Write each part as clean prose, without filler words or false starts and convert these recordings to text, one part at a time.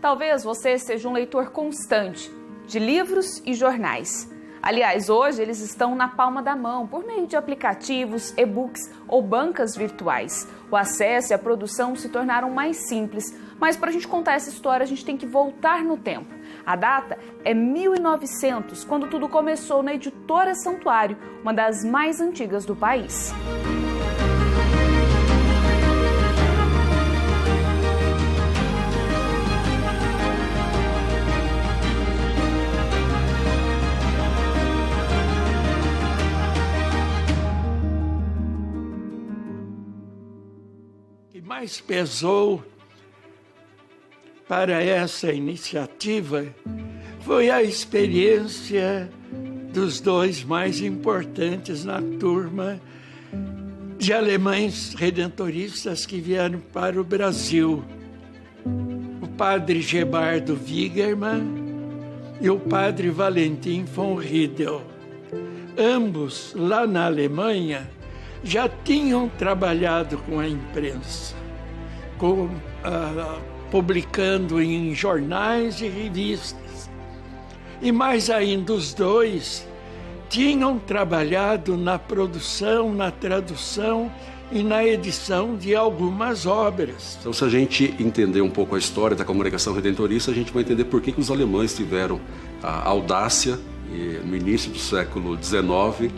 Talvez você seja um leitor constante de livros e jornais. Aliás, hoje eles estão na palma da mão, por meio de aplicativos, e-books ou bancas virtuais. O acesso e a produção se tornaram mais simples, mas para a gente contar essa história, a gente tem que voltar no tempo. A data é 1900, quando tudo começou na Editora Santuário, uma das mais antigas do país. O que mais pesou para essa iniciativa foi a experiência dos dois mais importantes na turma de alemães redentoristas que vieram para o Brasil. O padre Gebardo Wigermann e o padre Valentin von Riedel. Ambos, lá na Alemanha, já tinham trabalhado com a imprensa, publicando em jornais e revistas. E mais ainda, os dois tinham trabalhado na produção, na tradução e na edição de algumas obras. Então, se a gente entender um pouco a história da Congregação Redentorista, a gente vai entender por que os alemães tiveram a audácia, no início do século XIX,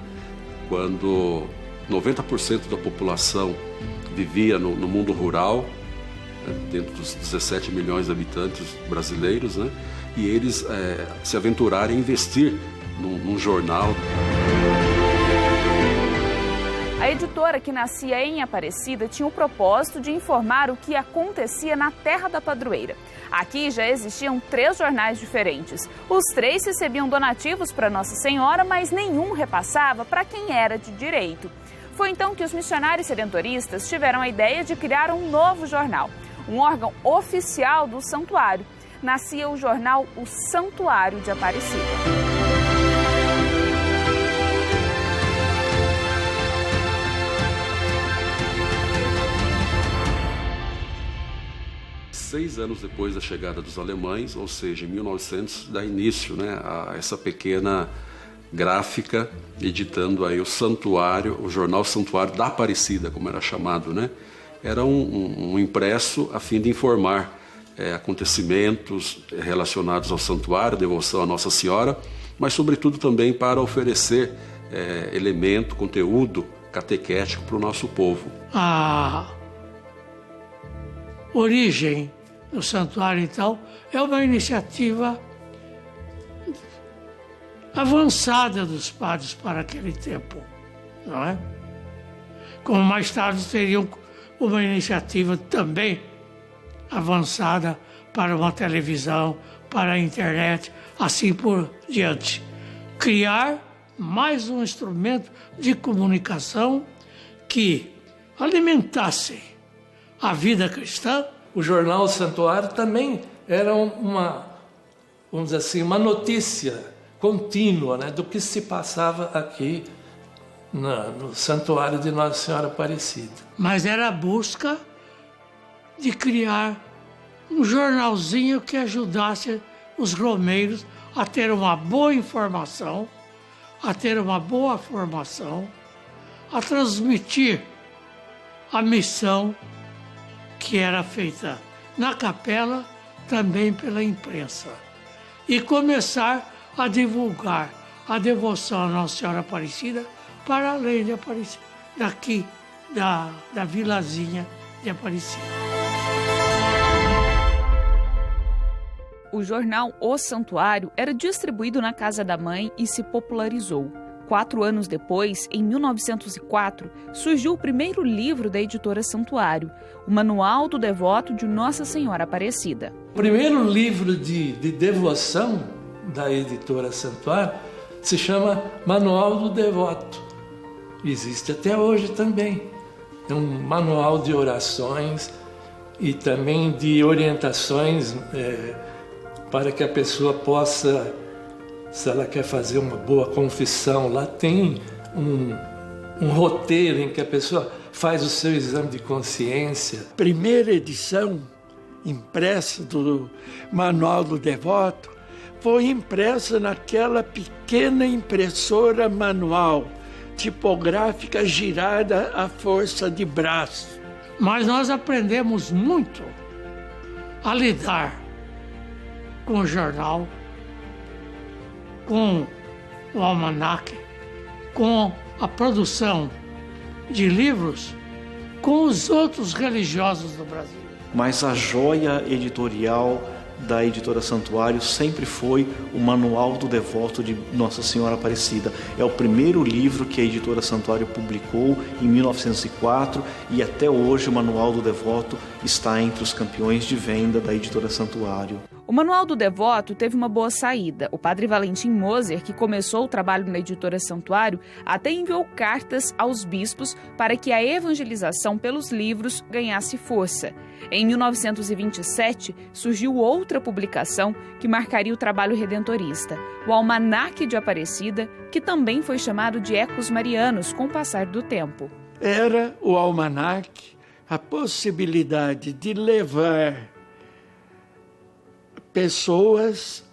quando 90% da população vivia no mundo rural, dentro dos 17 milhões de habitantes brasileiros, né? E eles se aventurarem a investir num jornal. A editora, que nascia em Aparecida, tinha o propósito de informar o que acontecia na terra da padroeira. Aqui já existiam 3 jornais diferentes. Os 3 recebiam donativos para Nossa Senhora, mas nenhum repassava para quem era de direito. Foi então que os missionários redentoristas tiveram a ideia de criar um novo jornal, um órgão oficial do santuário. Nascia o jornal O Santuário de Aparecida. Seis anos depois da chegada dos alemães, ou seja, em 1900, dá início, né, a essa pequena gráfica, editando aí o Santuário, o jornal Santuário da Aparecida, como era chamado, né? Era um impresso a fim de informar acontecimentos relacionados ao santuário, devoção à Nossa Senhora, mas sobretudo também para oferecer elemento, conteúdo catequético para o nosso povo. A origem do santuário, então, é uma iniciativa avançada dos padres para aquele tempo, não é? Como mais tarde teriam uma iniciativa também avançada para uma televisão, para a internet, assim por diante. Criar mais um instrumento de comunicação que alimentasse a vida cristã. O jornal Santuário também era vamos dizer assim, uma notícia contínua, né, do que se passava aqui no Santuário de Nossa Senhora Aparecida. Mas era a busca de criar um jornalzinho que ajudasse os romeiros a ter uma boa informação, a ter uma boa formação, a transmitir a missão que era feita na capela, também pela imprensa, e começar a divulgar a devoção à Nossa Senhora Aparecida para além de Aparecida, daqui da vilazinha de Aparecida. O jornal O Santuário era distribuído na casa da mãe e se popularizou. 4 anos depois, em 1904, surgiu o primeiro livro da editora Santuário, o Manual do Devoto de Nossa Senhora Aparecida. O primeiro livro de devoção da editora Santuário se chama Manual do Devoto. Existe até hoje também. É um manual de orações e também de orientações para que a pessoa possa, se ela quer fazer uma boa confissão, lá tem um roteiro em que a pessoa faz o seu exame de consciência. Primeira edição impressa do Manual do Devoto, foi impressa naquela pequena impressora manual, tipográfica girada à força de braço. Mas nós aprendemos muito a lidar com o jornal, com o almanaque, com a produção de livros, com os outros religiosos do Brasil. Mas a joia editorial da Editora Santuário sempre foi o Manual do Devoto de Nossa Senhora Aparecida. É o primeiro livro que a Editora Santuário publicou em 1904 e até hoje o Manual do Devoto está entre os campeões de venda da Editora Santuário. O Manual do Devoto teve uma boa saída. O padre Valentim Moser, que começou o trabalho na Editora Santuário, até enviou cartas aos bispos para que a evangelização pelos livros ganhasse força. Em 1927, surgiu outra publicação que marcaria o trabalho redentorista, o Almanaque de Aparecida, que também foi chamado de Ecos Marianos com o passar do tempo. Era o almanaque a possibilidade de levar pessoas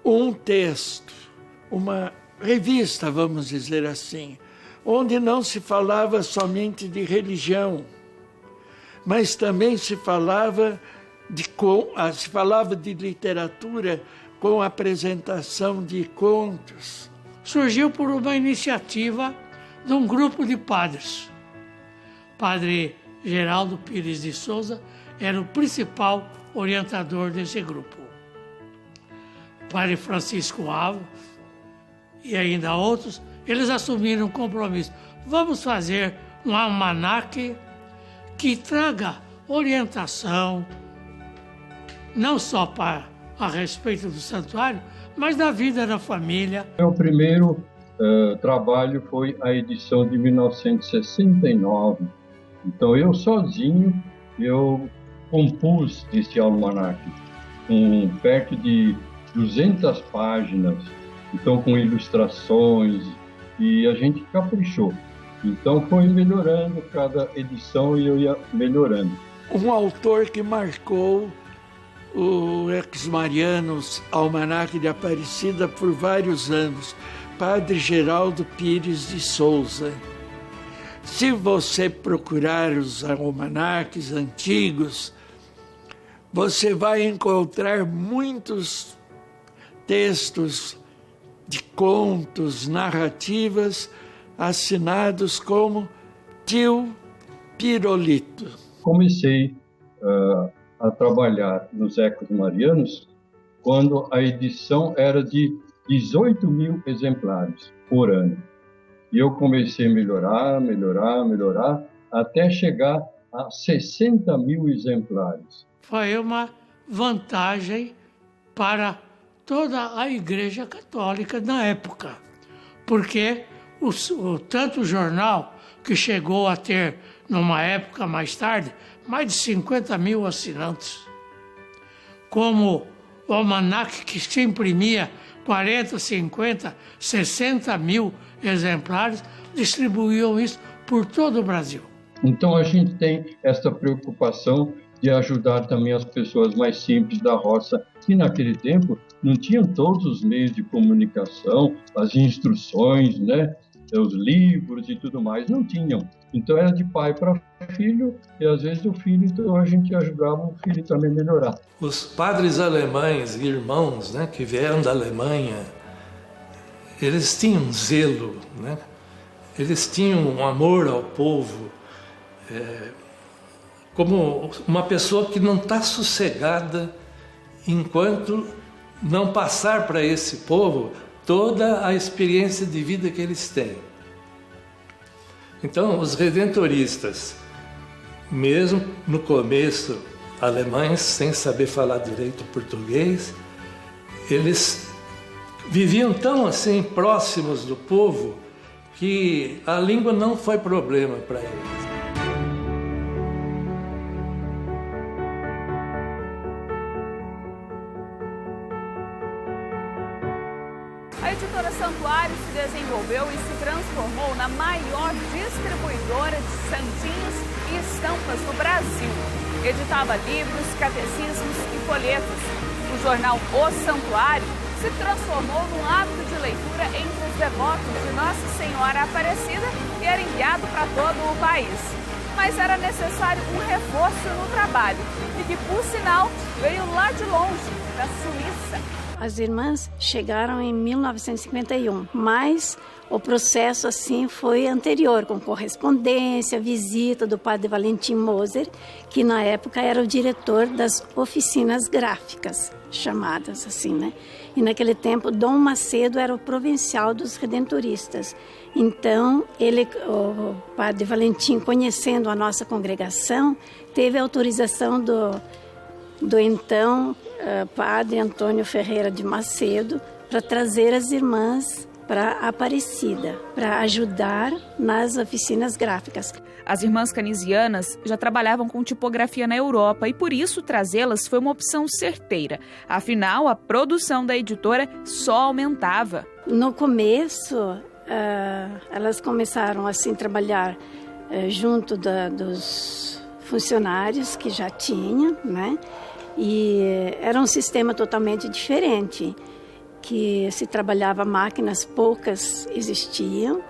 um texto, uma revista, vamos dizer assim, onde não se falava somente de religião, mas também se falava de literatura com apresentação de contos. Surgiu por uma iniciativa de um grupo de padres. Padre Geraldo Pires de Souza era o principal orientador desse grupo. Padre Francisco Ava e ainda outros, eles assumiram um compromisso. Vamos fazer um almanaque que traga orientação, não só a respeito do santuário, mas da vida da família. O primeiro trabalho foi a edição de 1969. Então, eu sozinho, eu compus esse almanaque, com perto de 200 páginas, então com ilustrações, e a gente caprichou. Então foi melhorando cada edição e eu ia melhorando. Um autor que marcou o Ecos Marianos, Almanaque de Aparecida, por vários anos, Padre Geraldo Pires de Souza. Se você procurar os almanaques antigos, você vai encontrar muitos textos de contos, narrativas, assinados como Tio Pirolito. Comecei a trabalhar nos Ecos Marianos quando a edição era de 18 mil exemplares por ano. E eu comecei a melhorar, até chegar a 60 mil exemplares. Foi uma vantagem para toda a Igreja Católica na época, porque tanto o jornal, que chegou a ter, numa época mais tarde, mais de 50 mil assinantes, como o almanaque, que se imprimia 40, 50, 60 mil exemplares, distribuíam isso por todo o Brasil. Então a gente tem essa preocupação de ajudar também as pessoas mais simples da roça, que naquele tempo não tinham todos os meios de comunicação, as instruções, né? Os livros e tudo mais, não tinham. Então era de pai para filho, e às vezes o filho, então a gente ajudava o filho também a melhorar. Os padres alemães e irmãos, né, que vieram da Alemanha, eles tinham zelo, né? Eles tinham um amor ao povo, como uma pessoa que não está sossegada enquanto não passar para esse povo toda a experiência de vida que eles têm. Então, os redentoristas, mesmo no começo, alemães, sem saber falar direito português, eles viviam tão assim próximos do povo que a língua não foi problema para eles. A Editora Santuário se desenvolveu e se transformou na maior distribuidora de santinhos e estampas do Brasil. editava livros, catecismos e folhetos. O jornal O Santuário se transformou num hábito de leitura entre os devotos de Nossa Senhora Aparecida e era enviado para todo o país. Mas era necessário um reforço no trabalho e que, por sinal, veio lá de longe, da Suíça. As irmãs chegaram em 1951, mas o processo assim foi anterior, com correspondência, visita do padre Valentim Moser, que na época era o diretor das oficinas gráficas, chamadas assim, né? E naquele tempo, Dom Macedo era o provincial dos redentoristas. Então, o padre Valentim, conhecendo a nossa congregação, teve autorização do então padre Antônio Ferreira de Macedo para trazer as irmãs para Aparecida, para ajudar nas oficinas gráficas. As irmãs canisianas já trabalhavam com tipografia na Europa e por isso trazê-las foi uma opção certeira. Afinal, a produção da editora só aumentava. No começo, elas começaram assim a trabalhar junto dos funcionários que já tinha, né? E era um sistema totalmente diferente, que se trabalhava máquinas, poucas existiam,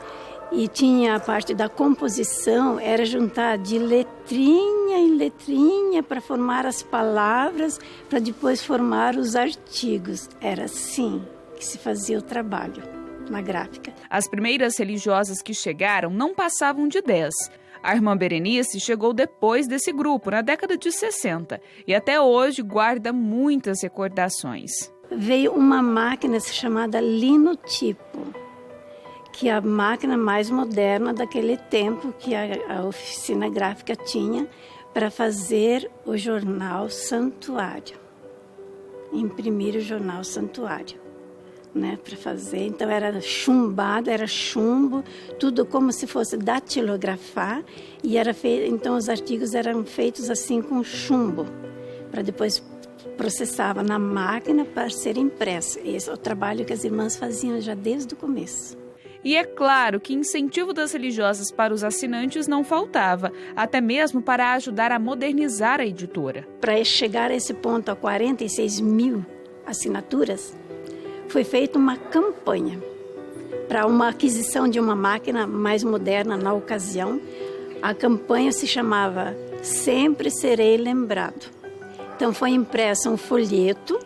e tinha a parte da composição, era juntar de letrinha em letrinha para formar as palavras, para depois formar os artigos. Era assim que se fazia o trabalho na gráfica. As primeiras religiosas que chegaram não passavam de 10. A irmã Berenice chegou depois desse grupo, na década de 60, e até hoje guarda muitas recordações. Veio uma máquina chamada linotipo, que é a máquina mais moderna daquele tempo que a oficina gráfica tinha para fazer o jornal Santuário, imprimir o jornal Santuário. Né, para fazer, então era chumbado, era chumbo, tudo como se fosse datilografar, e era feito, então os artigos eram feitos assim com chumbo, para depois processava na máquina para ser impresso. Esse é o trabalho que as irmãs faziam já desde o começo. E é claro que incentivo das religiosas para os assinantes não faltava, até mesmo para ajudar a modernizar a editora. Para chegar a esse ponto, a 46 mil assinaturas, foi feita uma campanha para uma aquisição de uma máquina mais moderna na ocasião. A campanha se chamava Sempre Serei Lembrado. Então foi impresso um folheto,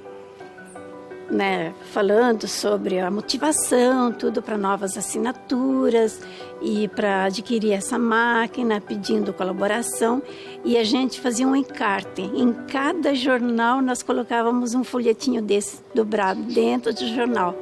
né, falando sobre a motivação, tudo para novas assinaturas e para adquirir essa máquina, pedindo colaboração. E a gente fazia um encarte. Em cada jornal nós colocávamos um folhetinho desse dobrado dentro do jornal.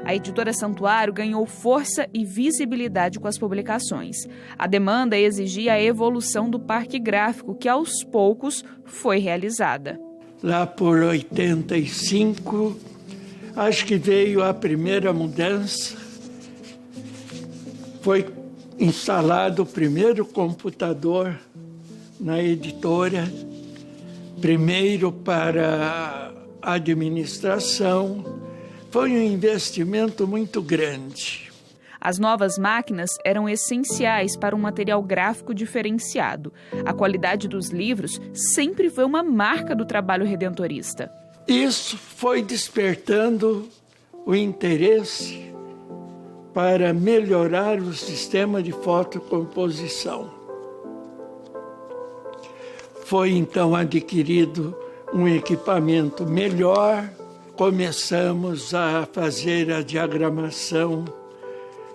A editora Santuário ganhou força e visibilidade com as publicações. A demanda exigia a evolução do parque gráfico, que aos poucos foi realizada. Lá por 85, acho que veio a primeira mudança. Foi instalado o primeiro computador na editora, primeiro para a administração. Foi um investimento muito grande. As novas máquinas eram essenciais para um material gráfico diferenciado. A qualidade dos livros sempre foi uma marca do trabalho redentorista. Isso foi despertando o interesse para melhorar o sistema de fotocomposição. Foi então adquirido um equipamento melhor. Começamos a fazer a diagramação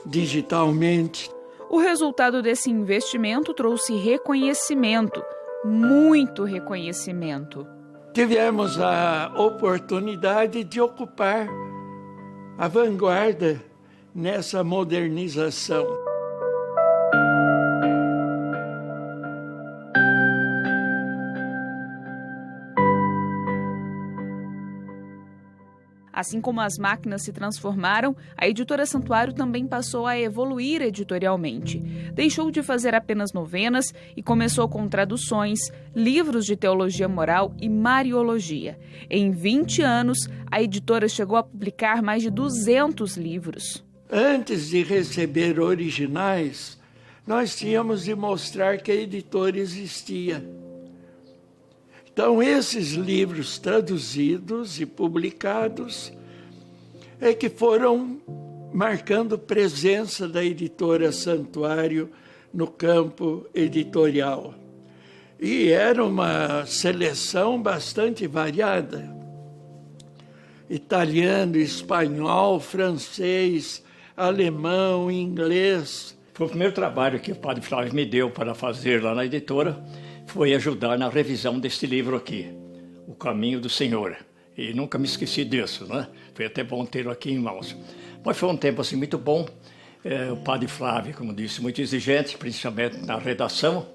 digitalmente. O resultado desse investimento trouxe reconhecimento, muito reconhecimento. Tivemos a oportunidade de ocupar a vanguarda nessa modernização. Assim como as máquinas se transformaram, a Editora Santuário também passou a evoluir editorialmente. Deixou de fazer apenas novenas e começou com traduções, livros de teologia moral e mariologia. Em 20 anos, a editora chegou a publicar mais de 200 livros. Antes de receber originais, nós tínhamos de mostrar que a editora existia. Então, esses livros traduzidos e publicados é que foram marcando presença da Editora Santuário no campo editorial. E era uma seleção bastante variada. Italiano, espanhol, francês, alemão, inglês. Foi o primeiro trabalho que o Padre Flávio me deu para fazer lá na editora, foi ajudar na revisão deste livro aqui, O Caminho do Senhor. E nunca me esqueci disso, né? Foi até bom tê-lo aqui em mãos. Mas foi um tempo assim muito bom. O Padre Flávio, como disse, muito exigente, principalmente na redação.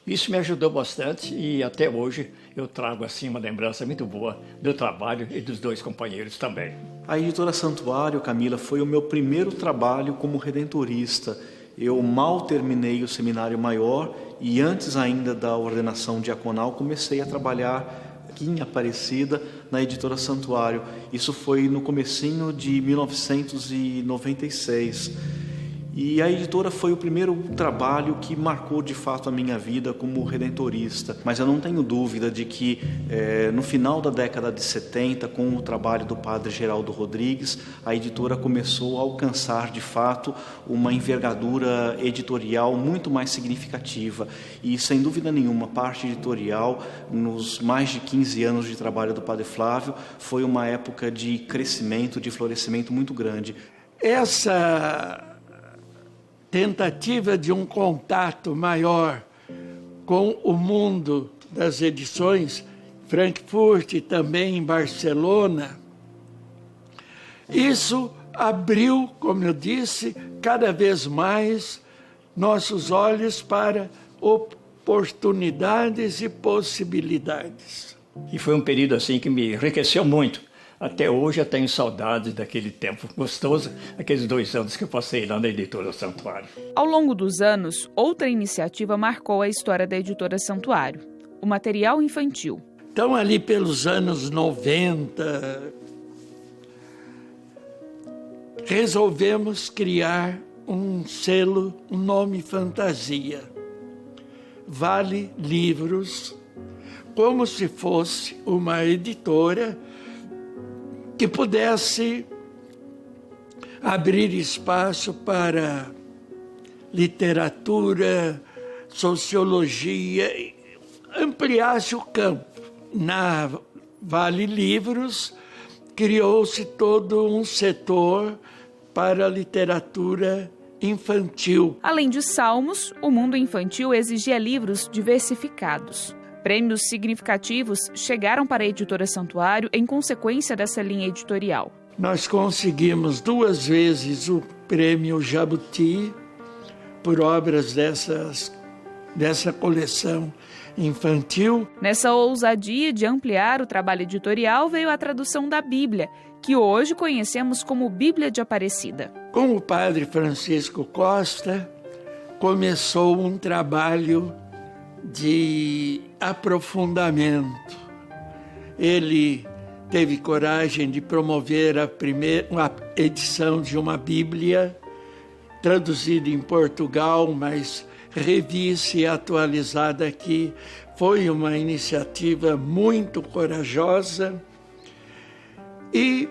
Isso me ajudou bastante e até hoje eu trago assim uma lembrança muito boa do trabalho e dos dois companheiros também. A Editora Santuário, Camila, foi o meu primeiro trabalho como redentorista. Eu mal terminei o seminário maior e antes ainda da ordenação diaconal comecei a trabalhar aqui em Aparecida na Editora Santuário. Isso foi no comecinho de 1996. E a editora foi o primeiro trabalho que marcou de fato a minha vida como redentorista. Mas eu não tenho dúvida de que no final da década de 70, com o trabalho do padre Geraldo Rodrigues, a editora começou a alcançar de fato uma envergadura editorial muito mais significativa. E sem dúvida nenhuma, a parte editorial, nos mais de 15 anos de trabalho do padre Flávio, foi uma época de crescimento, de florescimento muito grande. Essa tentativa de um contato maior com o mundo das edições, Frankfurt e também em Barcelona, isso abriu, como eu disse, cada vez mais nossos olhos para oportunidades e possibilidades. E foi um período assim que me enriqueceu muito. Até hoje eu tenho saudades daquele tempo gostoso, aqueles 2 anos que eu passei lá na Editora Santuário. Ao longo dos anos, outra iniciativa marcou a história da Editora Santuário, o material infantil. Então, ali pelos anos 90, resolvemos criar um selo, um nome fantasia, Vale Livros, como se fosse uma editora que pudesse abrir espaço para literatura, sociologia, ampliasse o campo. Na Vale Livros, criou-se todo um setor para a literatura infantil. Além de salmos, o mundo infantil exigia livros diversificados. Prêmios significativos chegaram para a Editora Santuário em consequência dessa linha editorial. Nós conseguimos 2 vezes o prêmio Jabuti por obras dessa coleção infantil. Nessa ousadia de ampliar o trabalho editorial veio a tradução da Bíblia, que hoje conhecemos como Bíblia de Aparecida. Com o padre Francisco Costa, começou um trabalho de aprofundamento. Ele teve coragem de promover a edição de uma Bíblia traduzida em Portugal, mas revista e atualizada aqui. Foi uma iniciativa muito corajosa e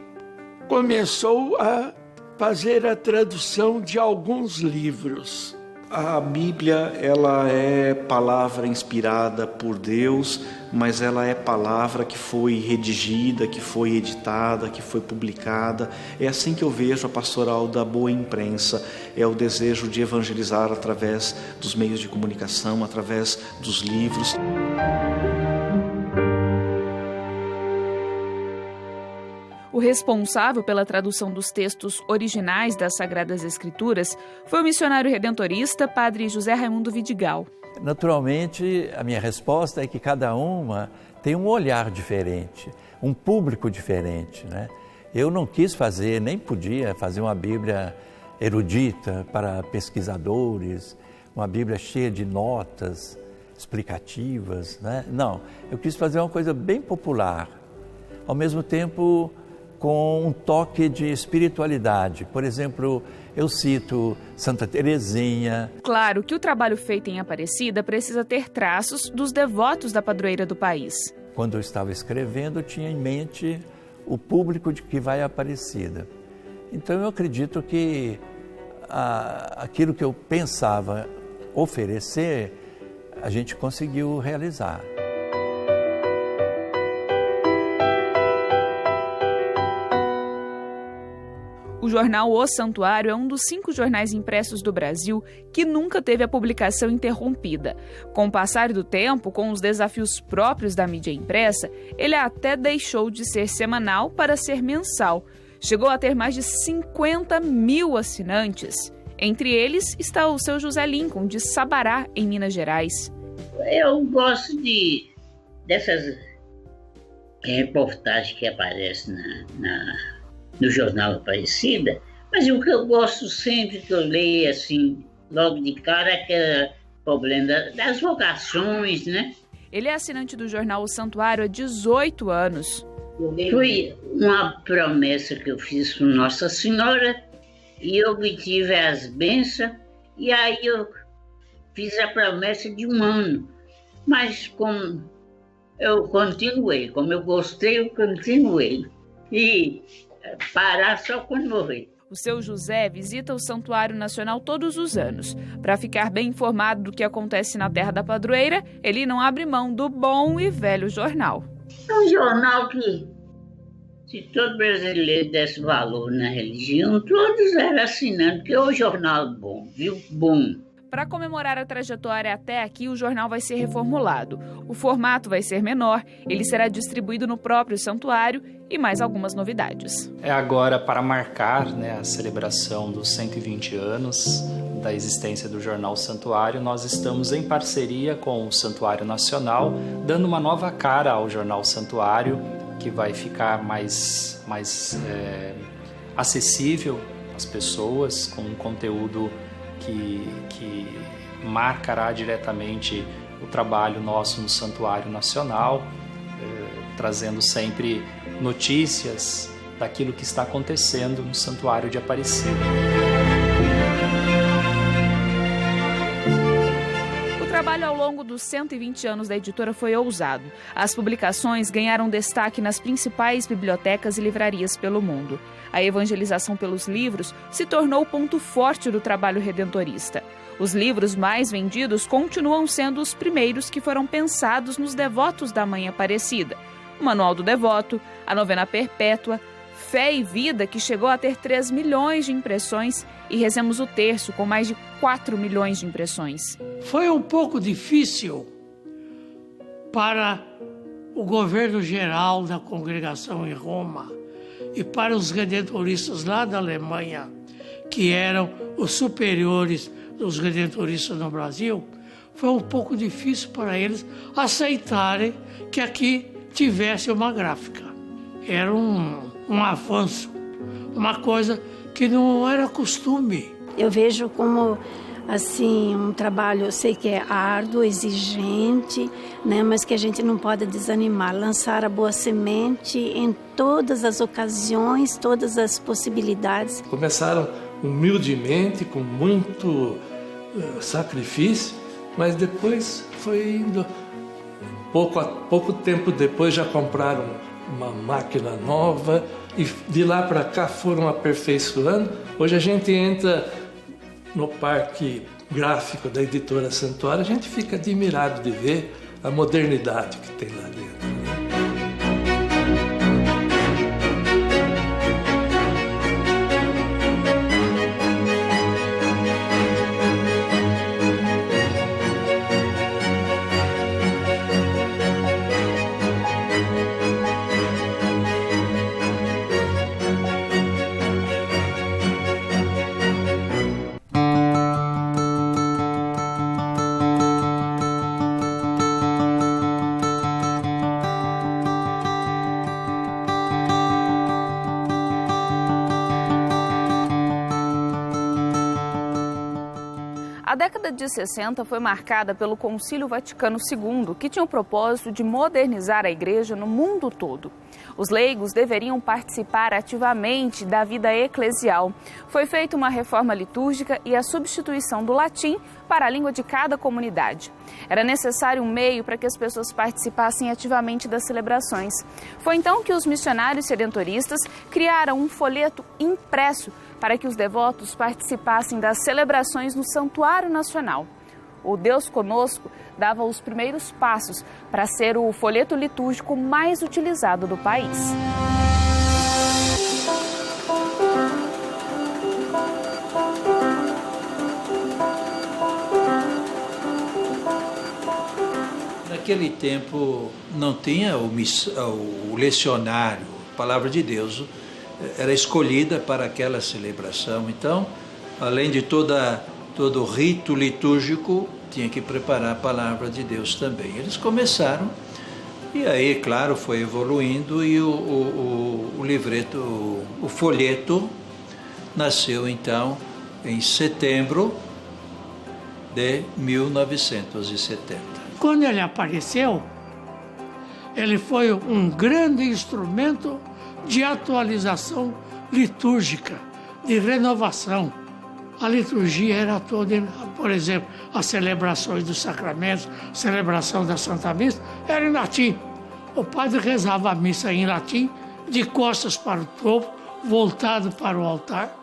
começou a fazer a tradução de alguns livros. A Bíblia, ela é palavra inspirada por Deus, mas ela é palavra que foi redigida, que foi editada, que foi publicada. É assim que eu vejo a pastoral da boa imprensa. É o desejo de evangelizar através dos meios de comunicação, através dos livros. O responsável pela tradução dos textos originais das Sagradas Escrituras foi o missionário redentorista, padre José Raimundo Vidigal. Naturalmente, a minha resposta é que cada uma tem um olhar diferente, um público diferente, né? Eu não quis fazer, nem podia fazer uma Bíblia erudita para pesquisadores, uma Bíblia cheia de notas explicativas, né? Não, eu quis fazer uma coisa bem popular, ao mesmo tempo com um toque de espiritualidade. Por exemplo, eu cito Santa Teresinha. Claro que o trabalho feito em Aparecida precisa ter traços dos devotos da padroeira do país. Quando eu estava escrevendo, eu tinha em mente o público de que vai a Aparecida. Então eu acredito que aquilo que eu pensava oferecer, a gente conseguiu realizar. O jornal O Santuário é um dos 5 jornais impressos do Brasil que nunca teve a publicação interrompida. Com o passar do tempo, com os desafios próprios da mídia impressa, ele até deixou de ser semanal para ser mensal. Chegou a ter mais de 50 mil assinantes. Entre eles está o seu José Lincoln, de Sabará, em Minas Gerais. Eu gosto dessas reportagens que aparecem no jornal Aparecida, mas o que eu gosto sempre que eu leio, assim, logo de cara, é aquele problema das vocações, né? Ele é assinante do jornal O Santuário há 18 anos. Foi uma promessa que eu fiz com Nossa Senhora e eu obtive as bênçãos, e aí eu fiz a promessa de 1 ano. Mas como eu continuei, como eu gostei, eu continuei. E parar só quando morrer. O seu José visita o Santuário Nacional todos os anos. Para ficar bem informado do que acontece na terra da padroeira, ele não abre mão do bom e velho jornal. É um jornal que, se todo brasileiro desse valor na religião, todos eram assinando, que é um jornal bom, viu? Bom. Para comemorar a trajetória até aqui, o jornal vai ser reformulado. O formato vai ser menor, ele será distribuído no próprio santuário e mais algumas novidades. É agora para marcar, a celebração dos 120 anos da existência do Jornal Santuário, nós estamos em parceria com o Santuário Nacional, dando uma nova cara ao Jornal Santuário, que vai ficar mais acessível às pessoas, com um conteúdo que marcará diretamente o trabalho nosso no Santuário Nacional, trazendo sempre notícias daquilo que está acontecendo no Santuário de Aparecida. O trabalho ao longo dos 120 anos da editora foi ousado. As publicações ganharam destaque nas principais bibliotecas e livrarias pelo mundo. A evangelização pelos livros se tornou o ponto forte do trabalho redentorista. Os livros mais vendidos continuam sendo os primeiros que foram pensados nos devotos da Mãe Aparecida. O Manual do Devoto, a Novena Perpétua, Fé e Vida, que chegou a ter 3 milhões de impressões, e Rezemos o Terço, com mais de 4 milhões de impressões. Foi um pouco difícil para o governo geral da congregação em Roma e para os redentoristas lá da Alemanha, que eram os superiores dos redentoristas no Brasil. Foi um pouco difícil para eles aceitarem que aqui tivesse uma gráfica. Era um avanço, uma coisa que não era costume. Eu vejo como assim um trabalho, eu sei que é árduo, exigente, mas que a gente não pode desanimar, lançar a boa semente em todas as ocasiões, todas as possibilidades. Começaram humildemente, com muito sacrifício, mas depois foi indo. Pouco tempo depois já compraram uma máquina nova e de lá para cá foram aperfeiçoando. Hoje a gente entra no parque gráfico da editora Santuário, a gente fica admirado de ver a modernidade que tem lá dentro. A década de 60 foi marcada pelo Concílio Vaticano II, que tinha o propósito de modernizar a igreja no mundo todo. Os leigos deveriam participar ativamente da vida eclesial. Foi feita uma reforma litúrgica e a substituição do latim para a língua de cada comunidade. Era necessário um meio para que as pessoas participassem ativamente das celebrações. Foi então que os missionários redentoristas criaram um folheto impresso para que os devotos participassem das celebrações no Santuário Nacional. O Deus Conosco dava os primeiros passos para ser o folheto litúrgico mais utilizado do país. Naquele tempo não tinha o lecionário, a palavra de Deus era escolhida para aquela celebração. Então, além de todo o rito litúrgico, tinha que preparar a palavra de Deus também. Eles começaram, e aí, claro, foi evoluindo, e o livreto, o folheto, nasceu então em setembro de 1970. Quando ele apareceu, ele foi um grande instrumento de atualização litúrgica, de renovação. A liturgia era toda, por exemplo, as celebrações dos sacramentos, celebração da Santa Missa, era em latim. O padre rezava a missa em latim, de costas para o povo, voltado para o altar.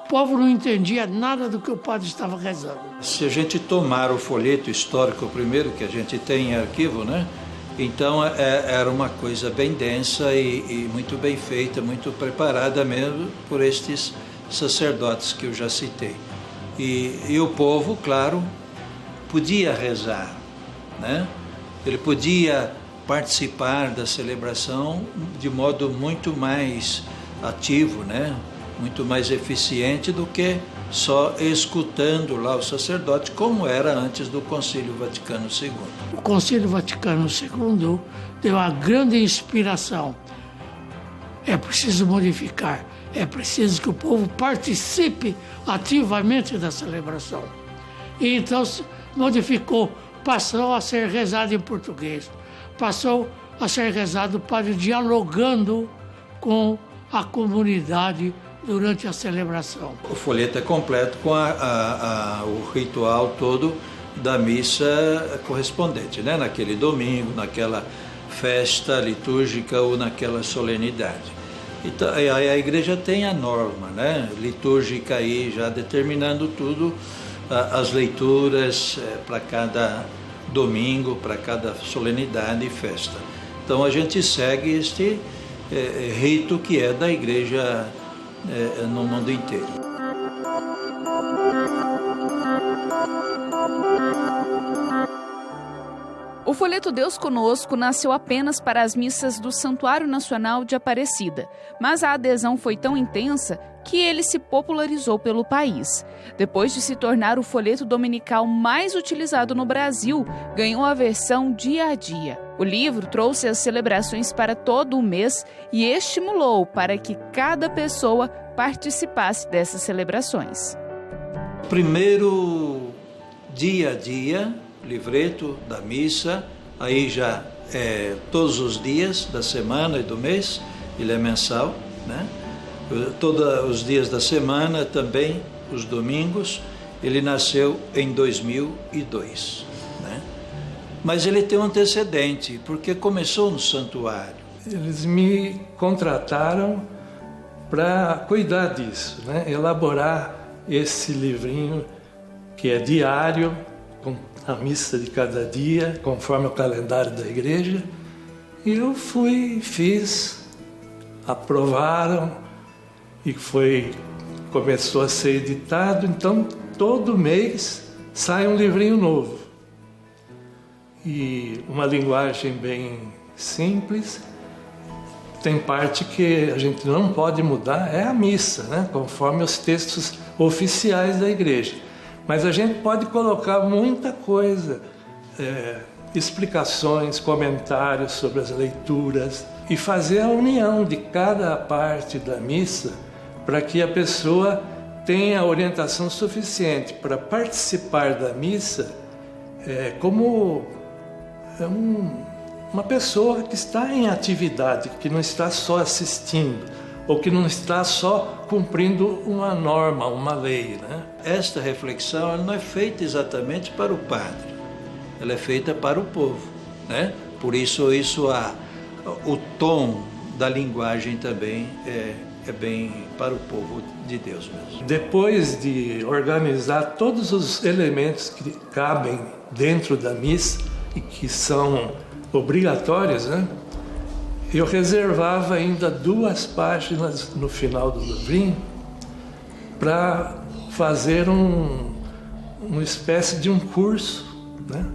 O povo não entendia nada do que o padre estava rezando. Se a gente tomar o folheto histórico primeiro, que a gente tem em arquivo, né? Então era uma coisa bem densa e muito bem feita, muito preparada mesmo por estes sacerdotes que eu já citei. E o povo, claro, podia rezar, né? Ele podia participar da celebração de modo muito mais ativo, né? Muito mais eficiente do que só escutando lá o sacerdote, como era antes do Concílio Vaticano II. O Concílio Vaticano II deu uma grande inspiração. É preciso modificar, é preciso que o povo participe ativamente da celebração. E então se modificou, passou a ser rezado em português, passou a ser rezado para dialogando com a comunidade durante a celebração. O folheto é completo com o ritual todo da missa correspondente, né? Naquele domingo, naquela festa litúrgica ou naquela solenidade. Então, a igreja tem a norma, né? Litúrgica aí, já determinando tudo, as leituras para cada domingo, para cada solenidade e festa. Então a gente segue este rito que é da igreja no mundo inteiro. O folheto Deus Conosco nasceu apenas para as missas do Santuário Nacional de Aparecida, mas a adesão foi tão intensa que ele se popularizou pelo país. Depois de se tornar o folheto dominical mais utilizado no Brasil, ganhou a versão dia a dia. O livro trouxe as celebrações para todo o mês e estimulou para que cada pessoa participasse dessas celebrações. Primeiro dia a dia, livreto da missa, aí já todos os dias da semana e do mês, ele é mensal, né? Todos os dias da semana, também os domingos. Ele nasceu em 2002, né? Mas ele tem um antecedente, porque começou no santuário. Eles me contrataram para cuidar disso, né? Elaborar esse livrinho que é diário, com a missa de cada dia, conforme o calendário da igreja. E eu fiz, aprovaram, e começou a ser editado. Então, todo mês sai um livrinho novo. E uma linguagem bem simples. Tem parte que a gente não pode mudar, é a missa, né? Conforme os textos oficiais da igreja. Mas a gente pode colocar muita coisa, explicações, comentários sobre as leituras e fazer a união de cada parte da missa para que a pessoa tem a orientação suficiente para participar da missa como uma pessoa que está em atividade, que não está só assistindo, ou que não está só cumprindo uma norma, uma lei, né? Esta reflexão ela não é feita exatamente para o padre, ela é feita para o povo, né? Por isso o tom da linguagem também é bem para o povo de Deus mesmo. Depois de organizar todos os elementos que cabem dentro da missa e que são obrigatórios, né? Eu reservava ainda 2 páginas no final do livrinho para fazer uma espécie de um curso, né?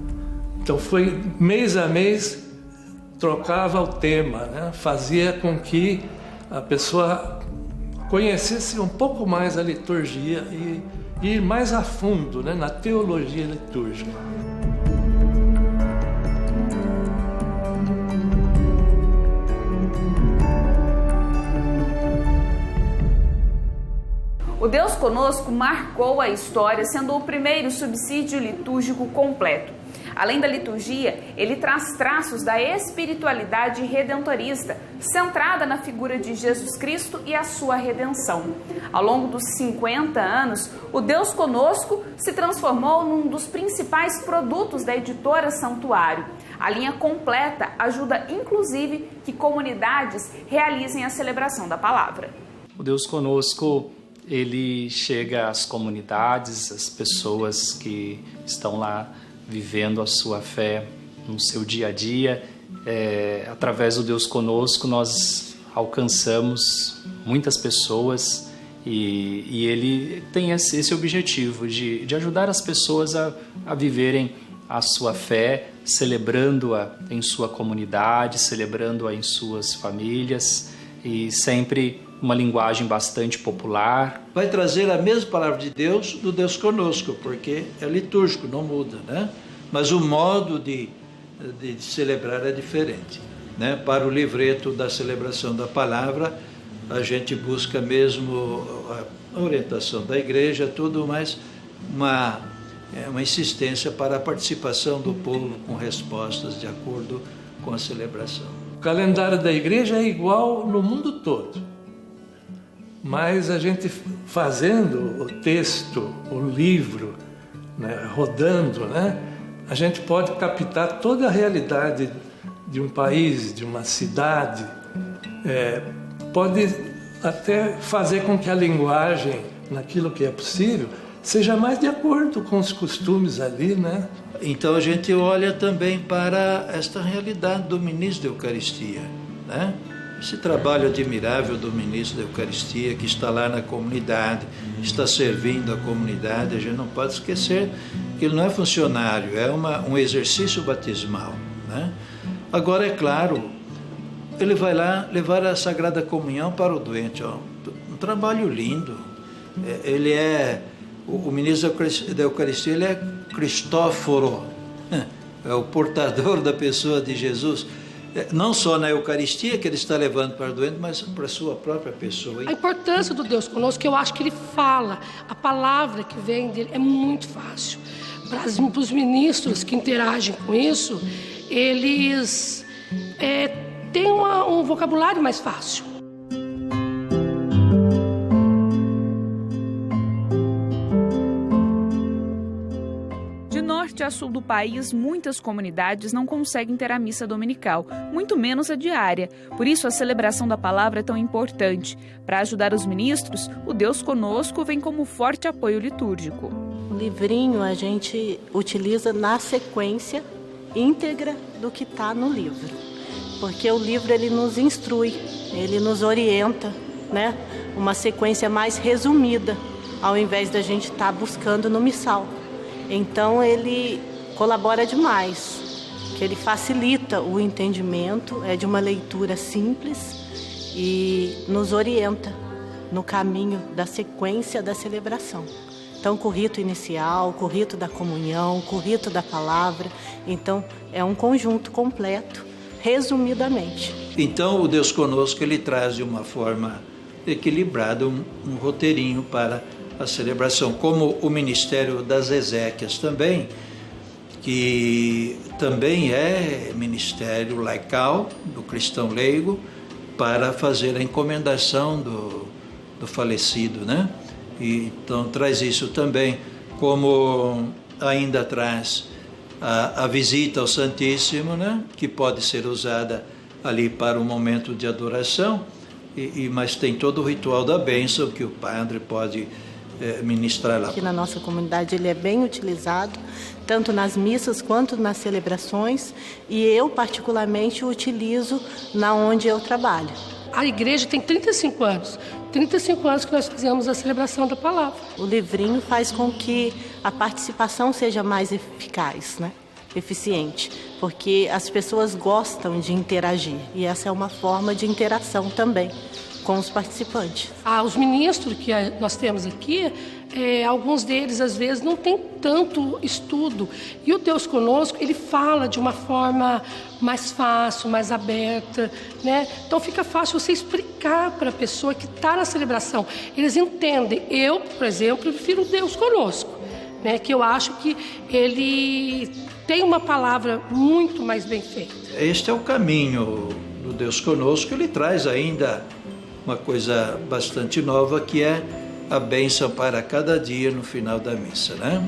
Então foi mês a mês, trocava o tema, né? Fazia com que a pessoa conhecesse um pouco mais a liturgia e ir mais a fundo, né? Na teologia litúrgica. O Deus Conosco marcou a história, sendo o primeiro subsídio litúrgico completo. Além da liturgia, ele traz traços da espiritualidade redentorista, centrada na figura de Jesus Cristo e a sua redenção. Ao longo dos 50 anos, o Deus Conosco se transformou num dos principais produtos da editora Santuário. A linha completa ajuda, inclusive, que comunidades realizem a celebração da palavra. O Deus Conosco, ele chega às comunidades, às pessoas que estão lá vivendo a sua fé no seu dia a dia. Através do Deus Conosco nós alcançamos muitas pessoas e ele tem esse objetivo de ajudar as pessoas a viverem a sua fé, celebrando-a em sua comunidade, celebrando-a em suas famílias e sempre uma linguagem bastante popular. Vai trazer a mesma palavra de Deus do Deus Conosco, porque é litúrgico, não muda, né? Mas o modo de celebrar é diferente, né? Para o livreto da celebração da palavra, a gente busca mesmo a orientação da igreja, tudo mais uma insistência para a participação do povo com respostas de acordo com a celebração. O calendário da igreja é igual no mundo todo. Mas a gente fazendo o texto, o livro, né, rodando, né, a gente pode captar toda a realidade de um país, de uma cidade, pode até fazer com que a linguagem, naquilo que é possível, seja mais de acordo com os costumes ali, né? Então a gente olha também para esta realidade do ministro da Eucaristia, né? Esse trabalho admirável do ministro da Eucaristia, que está lá na comunidade, está servindo a comunidade, a gente não pode esquecer que ele não é funcionário, é um exercício batismal, né? Agora, é claro, ele vai lá levar a Sagrada Comunhão para o doente, um trabalho lindo. Ele o ministro da Eucaristia, ele é Cristóforo, é o portador da pessoa de Jesus. Não só na Eucaristia que ele está levando para o doente, mas para a sua própria pessoa. A importância do Deus Conosco, eu acho que ele fala, a palavra que vem dele é muito fácil. Para os ministros que interagem com isso, eles têm um vocabulário mais fácil. Norte a sul do país, muitas comunidades não conseguem ter a missa dominical, muito menos a diária. Por isso, a celebração da palavra é tão importante. Para ajudar os ministros, o Deus Conosco vem como forte apoio litúrgico. O livrinho a gente utiliza na sequência íntegra do que está no livro, porque o livro ele nos instrui, ele nos orienta, né? Uma sequência mais resumida, ao invés da gente estar buscando no missal. Então ele colabora demais, que ele facilita o entendimento, é de uma leitura simples e nos orienta no caminho da sequência da celebração. Então, o rito inicial, o rito da comunhão, o rito da palavra, então é um conjunto completo, resumidamente. Então, o Deus Conosco, ele traz de uma forma equilibrada um roteirinho para a celebração, como o Ministério das Exéquias também, que também é ministério laical do cristão leigo para fazer a encomendação do falecido, né? E, então traz isso também, como ainda traz a visita ao Santíssimo, né? Que pode ser usada ali para um momento de adoração, mas tem todo o ritual da bênção que o padre pode ministrar lá. Aqui na nossa comunidade ele é bem utilizado, tanto nas missas quanto nas celebrações, e eu particularmente o utilizo na onde eu trabalho. A igreja tem 35 anos. 35 anos que nós fazemos a celebração da palavra. O livrinho faz com que a participação seja mais eficaz, né? Eficiente, porque as pessoas gostam de interagir, e essa é uma forma de interação também com os participantes. Os ministros que nós temos aqui, alguns deles às vezes não têm tanto estudo, e o Deus Conosco, ele fala de uma forma mais fácil, mais aberta, né? Então fica fácil você explicar para a pessoa que está na celebração. Eles entendem. Eu, por exemplo, prefiro o Deus Conosco, né? Que eu acho que ele tem uma palavra muito mais bem feita. Este é o caminho do Deus Conosco. Ele traz ainda uma coisa bastante nova, que é a bênção para cada dia no final da missa, né?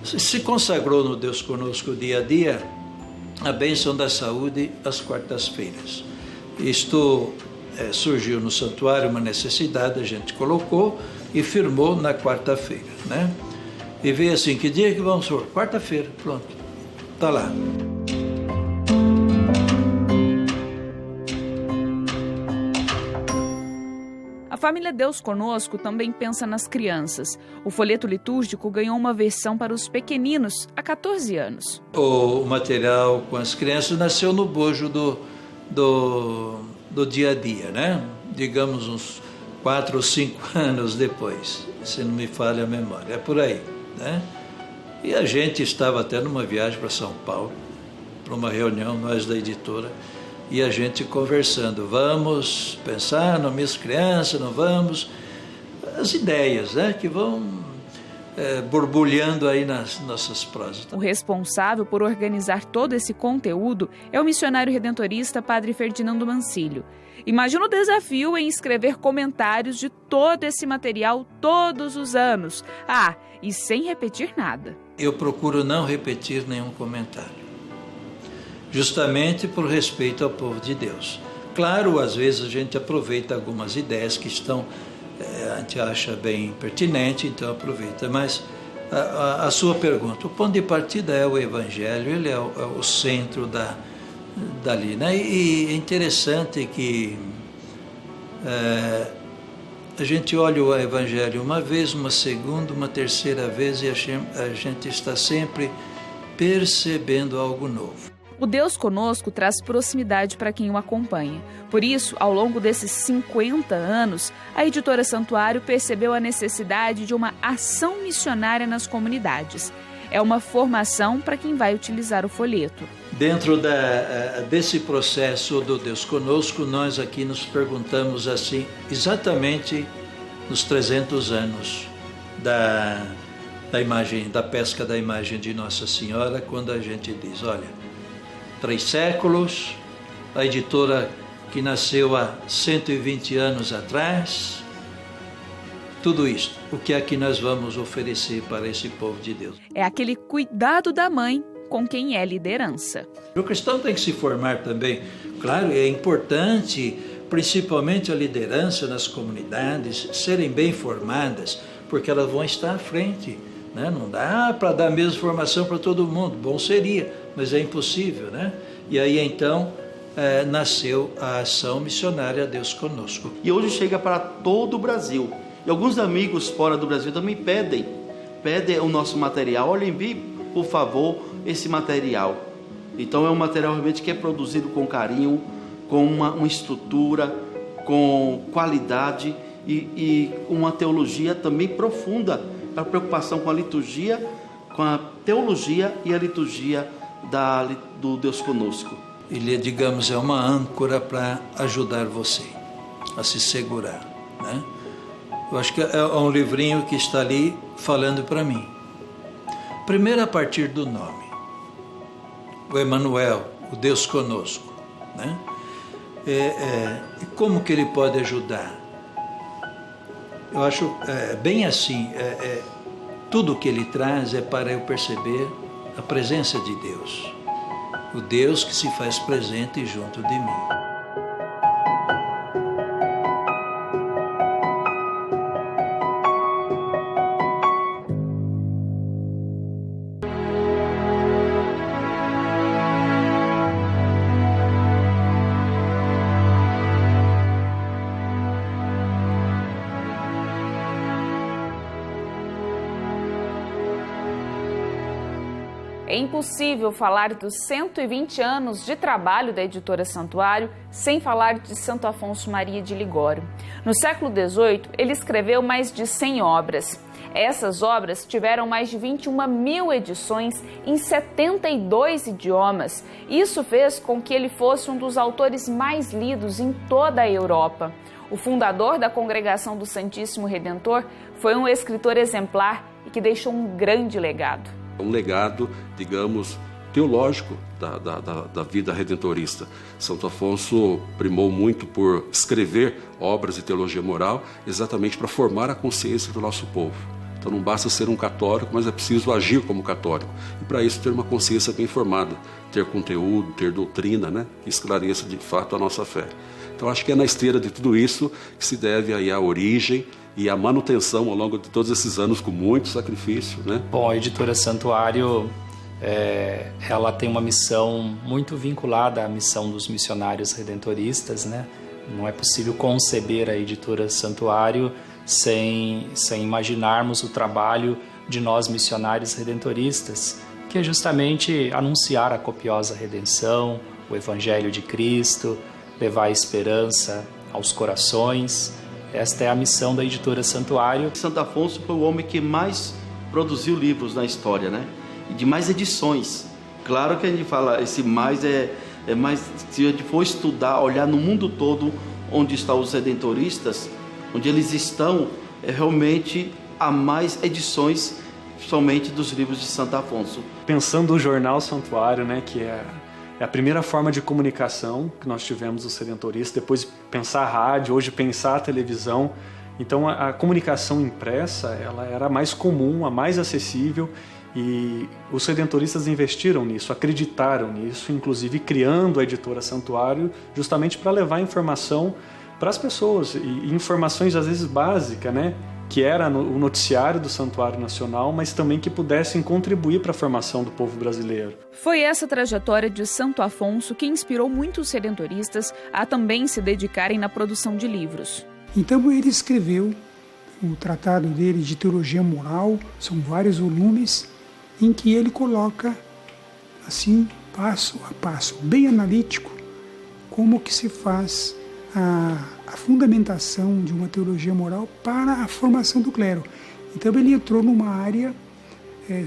Se consagrou no Deus Conosco dia a dia a bênção da saúde às quartas-feiras. Isto surgiu no santuário, uma necessidade, a gente colocou e firmou na quarta-feira, né? E veio assim, que dia que vamos for? Quarta-feira, pronto, está lá. A família Deus Conosco também pensa nas crianças. O folheto litúrgico ganhou uma versão para os pequeninos há 14 anos. O material com as crianças nasceu no bojo do dia a dia, né? Digamos uns 4 ou 5 anos depois, se não me falha a memória, é por aí, né? E a gente estava até numa viagem para São Paulo, para uma reunião, nós da editora, e a gente conversando, vamos pensar nas minhas crianças, não vamos? As ideias, né, que vão borbulhando aí nas nossas prosas. O responsável por organizar todo esse conteúdo é o missionário redentorista Padre Ferdinando Mancilio. Imagina o desafio em escrever comentários de todo esse material todos os anos. E sem repetir nada. Eu procuro não repetir nenhum comentário, justamente por respeito ao povo de Deus. Claro, às vezes a gente aproveita algumas ideias que estão, a gente acha bem pertinente, então aproveita. Mas a sua pergunta, o ponto de partida é o Evangelho, ele é o centro dali, né? E é interessante que a gente olha o Evangelho uma vez, uma segunda, uma terceira vez, e a gente está sempre percebendo algo novo. O Deus Conosco traz proximidade para quem o acompanha. Por isso, ao longo desses 50 anos, a editora Santuário percebeu a necessidade de uma ação missionária nas comunidades. É uma formação para quem vai utilizar o folheto. Dentro desse processo do Deus Conosco, nós aqui nos perguntamos assim, exatamente nos 300 anos da pesca da imagem de Nossa Senhora, quando a gente diz, olha, 3 séculos, a editora que nasceu há 120 anos atrás, tudo isto, o que é que nós vamos oferecer para esse povo de Deus? É aquele cuidado da mãe com quem é liderança. O cristão tem que se formar também. Claro, é importante, principalmente a liderança nas comunidades, serem bem formadas, porque elas vão estar à frente, né? Não dá para dar a mesma formação para todo mundo, bom seria, mas é impossível, né? E aí então nasceu a ação missionária Deus Conosco. E hoje chega para todo o Brasil. E alguns amigos fora do Brasil também pedem o nosso material. Olha, envie, por favor, esse material. Então é um material realmente que é produzido com carinho, com uma estrutura, com qualidade e uma teologia também profunda. A preocupação com a liturgia, com a teologia e a liturgia do Deus Conosco. Ele, digamos, é uma âncora para ajudar você a se segurar, né? Eu acho que é um livrinho que está ali falando para mim. Primeiro, a partir do nome. O Emmanuel, o Deus conosco, né? E como que ele pode ajudar? Eu acho bem assim, tudo que ele traz é para eu perceber a presença de Deus, o Deus que se faz presente junto de mim. É impossível falar dos 120 anos de trabalho da Editora Santuário sem falar de Santo Afonso Maria de Ligório. No século XVIII, ele escreveu mais de 100 obras. Essas obras tiveram mais de 21.000 edições em 72 idiomas. Isso fez com que ele fosse um dos autores mais lidos em toda a Europa. O fundador da Congregação do Santíssimo Redentor foi um escritor exemplar e que deixou um grande legado. Um legado, digamos, teológico da vida redentorista. Santo Afonso primou muito por escrever obras de teologia moral exatamente para formar a consciência do nosso povo. Então não basta ser um católico, mas é preciso agir como católico. E para isso ter uma consciência bem formada, ter conteúdo, ter doutrina, né, que esclareça de fato a nossa fé. Então acho que é na esteira de tudo isso que se deve aí a origem e a manutenção ao longo de todos esses anos com muito sacrifício, né? Bom, a Editora Santuário, ela tem uma missão muito vinculada à missão dos missionários redentoristas, né? Não é possível conceber a Editora Santuário sem imaginarmos o trabalho de nós missionários redentoristas, que é justamente anunciar a copiosa redenção, o Evangelho de Cristo, levar a esperança aos corações. Esta é a missão da Editora Santuário. Santo Afonso foi o homem que mais produziu livros na história, né? E de mais edições. Claro que a gente fala, esse mais é mais, se a gente for estudar, olhar no mundo todo onde estão os redentoristas, onde eles estão, realmente há mais edições somente dos livros de Santo Afonso. Pensando o jornal Santuário, né, que é a primeira forma de comunicação que nós tivemos os redentoristas, depois pensar a rádio, hoje pensar a televisão. Então a comunicação impressa ela era a mais comum, a mais acessível, e os redentoristas investiram nisso, acreditaram nisso, inclusive criando a Editora Santuário justamente para levar informação para as pessoas, e informações às vezes básicas, né? Que era o noticiário do Santuário Nacional, mas também que pudessem contribuir para a formação do povo brasileiro. Foi essa trajetória de Santo Afonso que inspirou muitos redentoristas a também se dedicarem na produção de livros. Então ele escreveu o tratado dele de teologia moral, são vários volumes, em que ele coloca, assim, passo a passo, bem analítico, como que se faz a fundamentação de uma teologia moral para a formação do clero. Então ele entrou numa área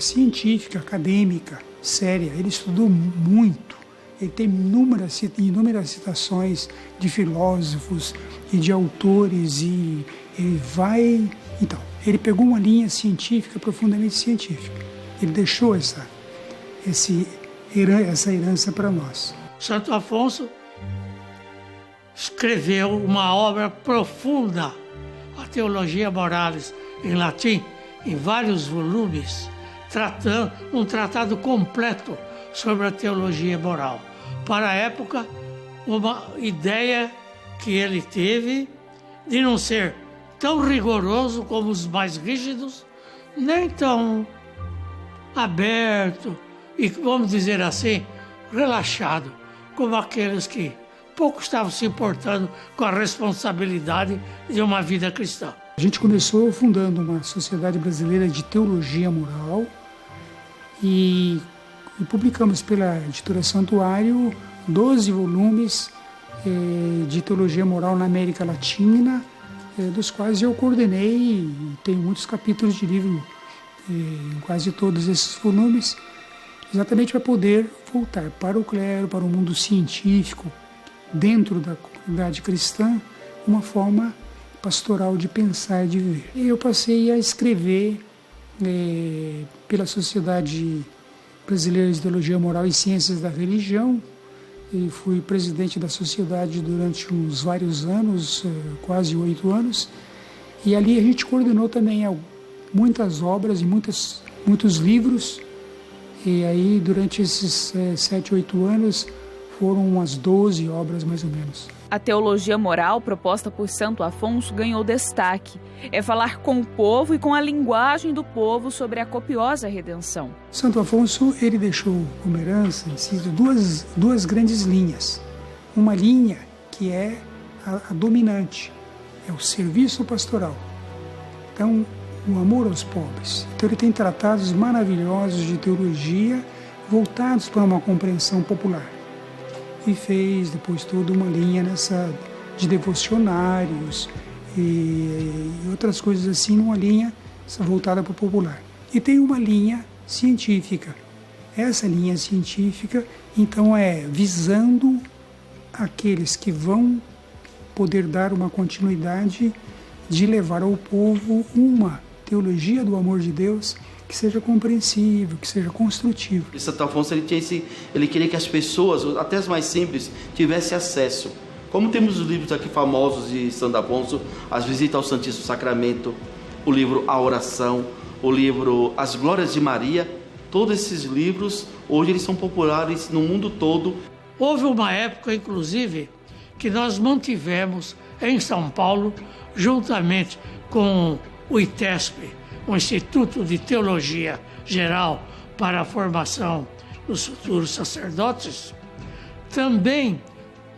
científica, acadêmica, séria. Ele estudou muito. Ele tem inúmeras citações de filósofos e de autores, e ele vai... Então, ele pegou uma linha científica, profundamente científica. Ele deixou essa herança para nós. Santo Afonso escreveu uma obra profunda, a Teologia Moralis, em latim, em vários volumes, um tratado completo sobre a teologia moral. Para a época, uma ideia que ele teve de não ser tão rigoroso como os mais rígidos, nem tão aberto e, vamos dizer assim, relaxado, como aqueles que pouco estavam se importando com a responsabilidade de uma vida cristã. A gente começou fundando uma Sociedade Brasileira de Teologia Moral e publicamos pela Editora Santuário 12 volumes de teologia moral na América Latina, dos quais eu coordenei, e tenho muitos capítulos de livro em quase todos esses volumes, exatamente para poder voltar para o clero, para o mundo científico, dentro da comunidade cristã, uma forma pastoral de pensar e de viver. E eu passei a escrever pela Sociedade Brasileira de Teologia Moral e Ciências da Religião, e fui presidente da sociedade durante uns vários anos, quase 8 anos, e ali a gente coordenou também muitas obras e muitos livros, e aí durante esses 7, 8 anos foram umas 12 obras mais ou menos. A teologia moral proposta por Santo Afonso ganhou destaque. É falar com o povo e com a linguagem do povo sobre a copiosa redenção. Santo Afonso, ele deixou como herança duas grandes linhas. Uma linha que é a dominante, é o serviço pastoral. Então, o amor aos pobres. Então ele tem tratados maravilhosos de teologia voltados para uma compreensão popular. E fez depois toda uma linha de devocionários e outras coisas assim, numa linha voltada para o popular. E tem uma linha científica. Essa linha científica, então, é visando aqueles que vão poder dar uma continuidade de levar ao povo uma teologia do amor de Deus que seja compreensível, que seja construtivo. E Santo Afonso ele queria que as pessoas, até as mais simples, tivessem acesso. Como temos os livros aqui famosos de Santo Afonso, As Visitas ao Santíssimo Sacramento, o livro A Oração, o livro As Glórias de Maria, todos esses livros, hoje eles são populares no mundo todo. Houve uma época, inclusive, que nós mantivemos em São Paulo, juntamente com o ITESP, o Instituto de Teologia Geral para a Formação dos Futuros Sacerdotes, também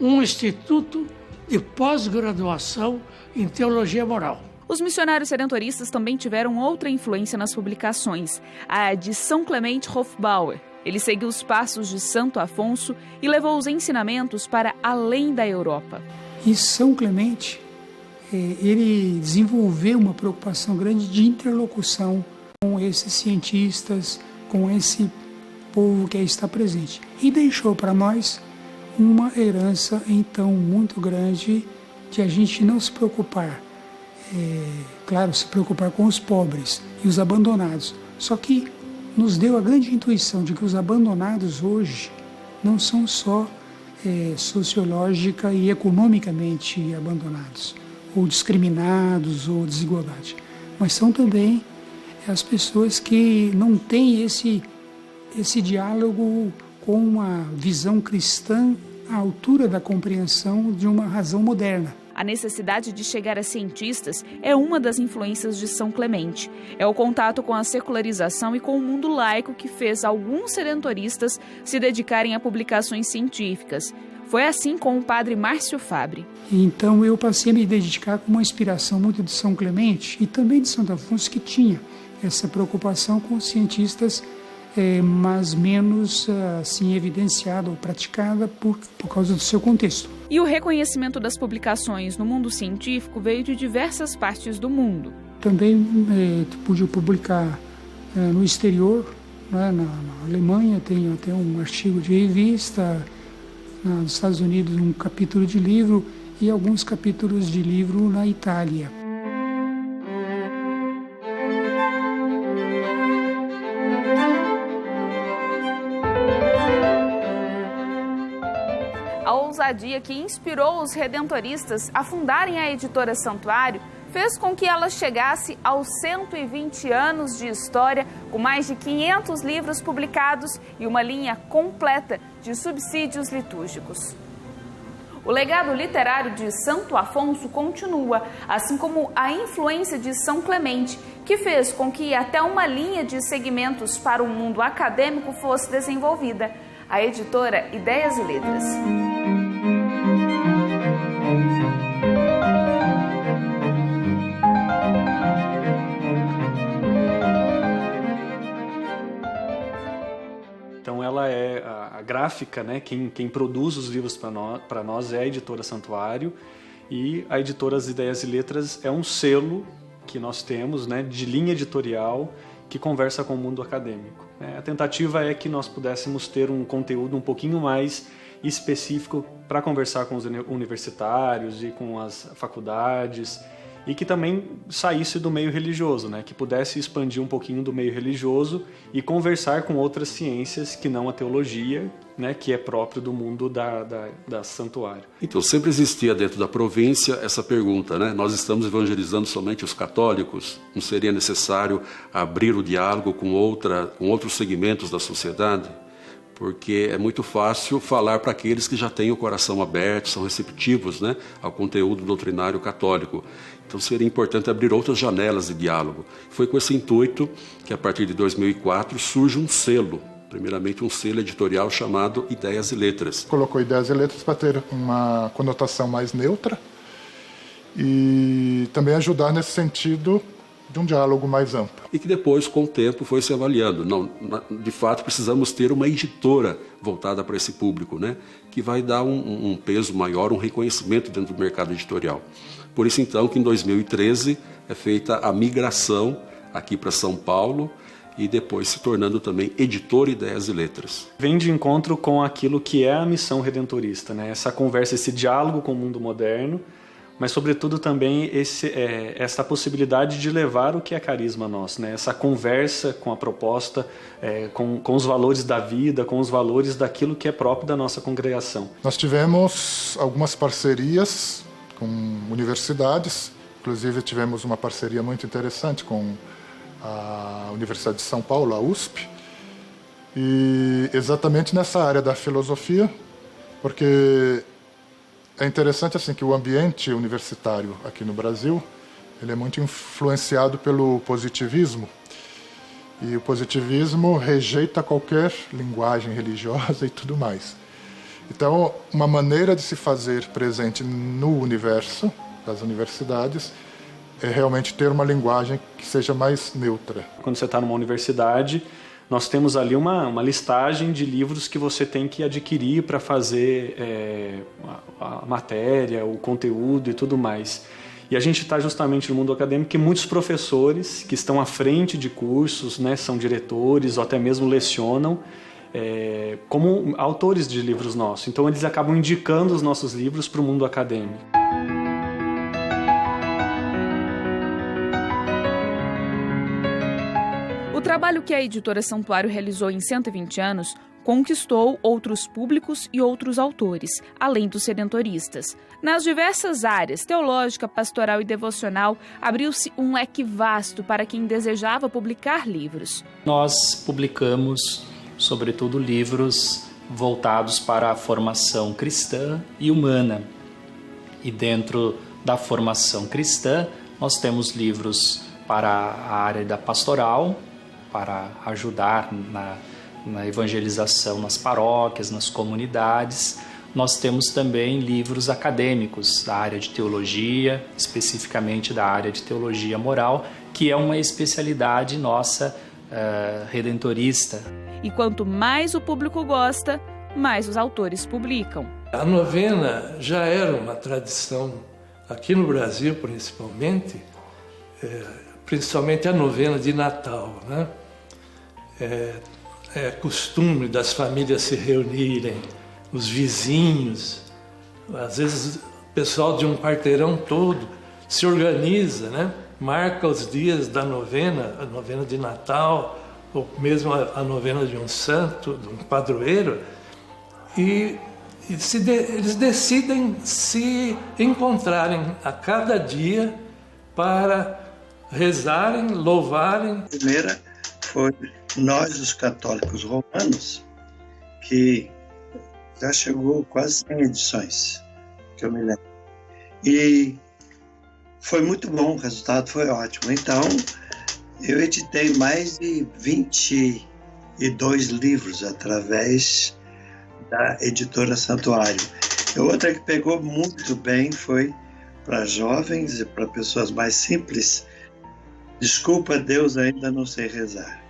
um instituto de pós-graduação em Teologia Moral. Os missionários redentoristas também tiveram outra influência nas publicações, a de São Clemente Hofbauer. Ele seguiu os passos de Santo Afonso e levou os ensinamentos para além da Europa. E São Clemente, ele desenvolveu uma preocupação grande de interlocução com esses cientistas, com esse povo que aí está presente. E deixou para nós uma herança, então, muito grande de a gente não se preocupar, claro, se preocupar com os pobres e os abandonados. Só que nos deu a grande intuição de que os abandonados hoje não são só sociológica e economicamente abandonados, ou discriminados, ou desigualdade, mas são também as pessoas que não têm esse diálogo com uma visão cristã à altura da compreensão de uma razão moderna. A necessidade de chegar a cientistas é uma das influências de São Clemente. É o contato com a secularização e com o mundo laico que fez alguns redentoristas se dedicarem a publicações científicas. Foi assim com o padre Márcio Fabre. Então eu passei a me dedicar com uma inspiração muito de São Clemente e também de Santo Afonso, que tinha essa preocupação com os cientistas, mas menos assim evidenciada ou praticada por causa do seu contexto. E o reconhecimento das publicações no mundo científico veio de diversas partes do mundo. Também pude publicar no exterior, né, na Alemanha, tem até um artigo de revista, nos Estados Unidos um capítulo de livro e alguns capítulos de livro na Itália. A ousadia que inspirou os redentoristas a fundarem a editora Santuário fez com que ela chegasse aos 120 anos de história, com mais de 500 livros publicados e uma linha completa de subsídios litúrgicos. O legado literário de Santo Afonso continua, assim como a influência de São Clemente, que fez com que até uma linha de segmentos para o mundo acadêmico fosse desenvolvida, a editora Ideias e Letras. Então ela é a gráfica, né? Quem produz os livros para nós é a editora Santuário, e a editora As Ideias e Letras é um selo que nós temos, né, de linha editorial que conversa com o mundo acadêmico. A tentativa é que nós pudéssemos ter um conteúdo um pouquinho mais específico para conversar com os universitários e com as faculdades e que também saísse do meio religioso, né? Que pudesse expandir um pouquinho do meio religioso e conversar com outras ciências que não a teologia, né? Que é próprio do mundo da santuário. Então sempre existia dentro da província essa pergunta, né? Nós estamos evangelizando somente os católicos? Não seria necessário abrir o diálogo com outros segmentos da sociedade? Porque é muito fácil falar para aqueles que já têm o coração aberto, são receptivos, né, ao conteúdo doutrinário católico. Então seria importante abrir outras janelas de diálogo. Foi com esse intuito que, a partir de 2004, surge um selo, primeiramente um selo editorial chamado Ideias e Letras. Colocou Ideias e Letras para ter uma conotação mais neutra e também ajudar nesse sentido de um diálogo mais amplo. E que depois, com o tempo, foi se avaliando. Não, de fato, precisamos ter uma editora voltada para esse público, né? Que vai dar um peso maior, um reconhecimento dentro do mercado editorial. Por isso, então, que em 2013 é feita a migração aqui para São Paulo e depois se tornando também editor Ideias e Letras. Vem de encontro com aquilo que é a missão redentorista, né? Essa conversa, esse diálogo com o mundo moderno, mas sobretudo também essa possibilidade de levar o que é carisma nosso, né? Essa conversa com a proposta, com os valores da vida, com os valores daquilo que é próprio da nossa congregação. Nós tivemos algumas parcerias com universidades, inclusive tivemos uma parceria muito interessante com a Universidade de São Paulo, a USP, e exatamente nessa área da filosofia, porque é interessante assim que o ambiente universitário aqui no Brasil, ele é muito influenciado pelo positivismo. E o positivismo rejeita qualquer linguagem religiosa e tudo mais. Então, uma maneira de se fazer presente no universo das universidades é realmente ter uma linguagem que seja mais neutra. Quando você está numa universidade, nós temos ali uma listagem de livros que você tem que adquirir para fazer a matéria, o conteúdo e tudo mais. E a gente está justamente no mundo acadêmico que muitos professores que estão à frente de cursos, né, são diretores ou até mesmo lecionam, como autores de livros nossos. Então eles acabam indicando os nossos livros para o mundo acadêmico. O trabalho que a editora Santuário realizou em 120 anos conquistou outros públicos e outros autores, além dos redentoristas. Nas diversas áreas, teológica, pastoral e devocional, abriu-se um leque vasto para quem desejava publicar livros. Nós publicamos, sobretudo, livros voltados para a formação cristã e humana. E dentro da formação cristã, nós temos livros para a área da pastoral, para ajudar na evangelização nas paróquias, nas comunidades. Nós temos também livros acadêmicos da área de teologia, especificamente da área de teologia moral, que é uma especialidade nossa redentorista. E quanto mais o público gosta, mais os autores publicam. A novena já era uma tradição aqui no Brasil, principalmente a novena de Natal, né? É costume das famílias se reunirem, os vizinhos, às vezes o pessoal de um quarteirão todo se organiza, né? Marca os dias da novena, a novena de Natal, ou mesmo a novena de um santo, de um padroeiro, e eles decidem se encontrarem a cada dia para rezarem, louvarem. A primeira foi nós, os católicos romanos, que já chegou quase 100 edições, que eu me lembro. E foi muito bom, o resultado foi ótimo. Então, eu editei mais de 22 livros através da editora Santuário. E outra que pegou muito bem foi para jovens e para pessoas mais simples. Desculpa, Deus, ainda não sei rezar.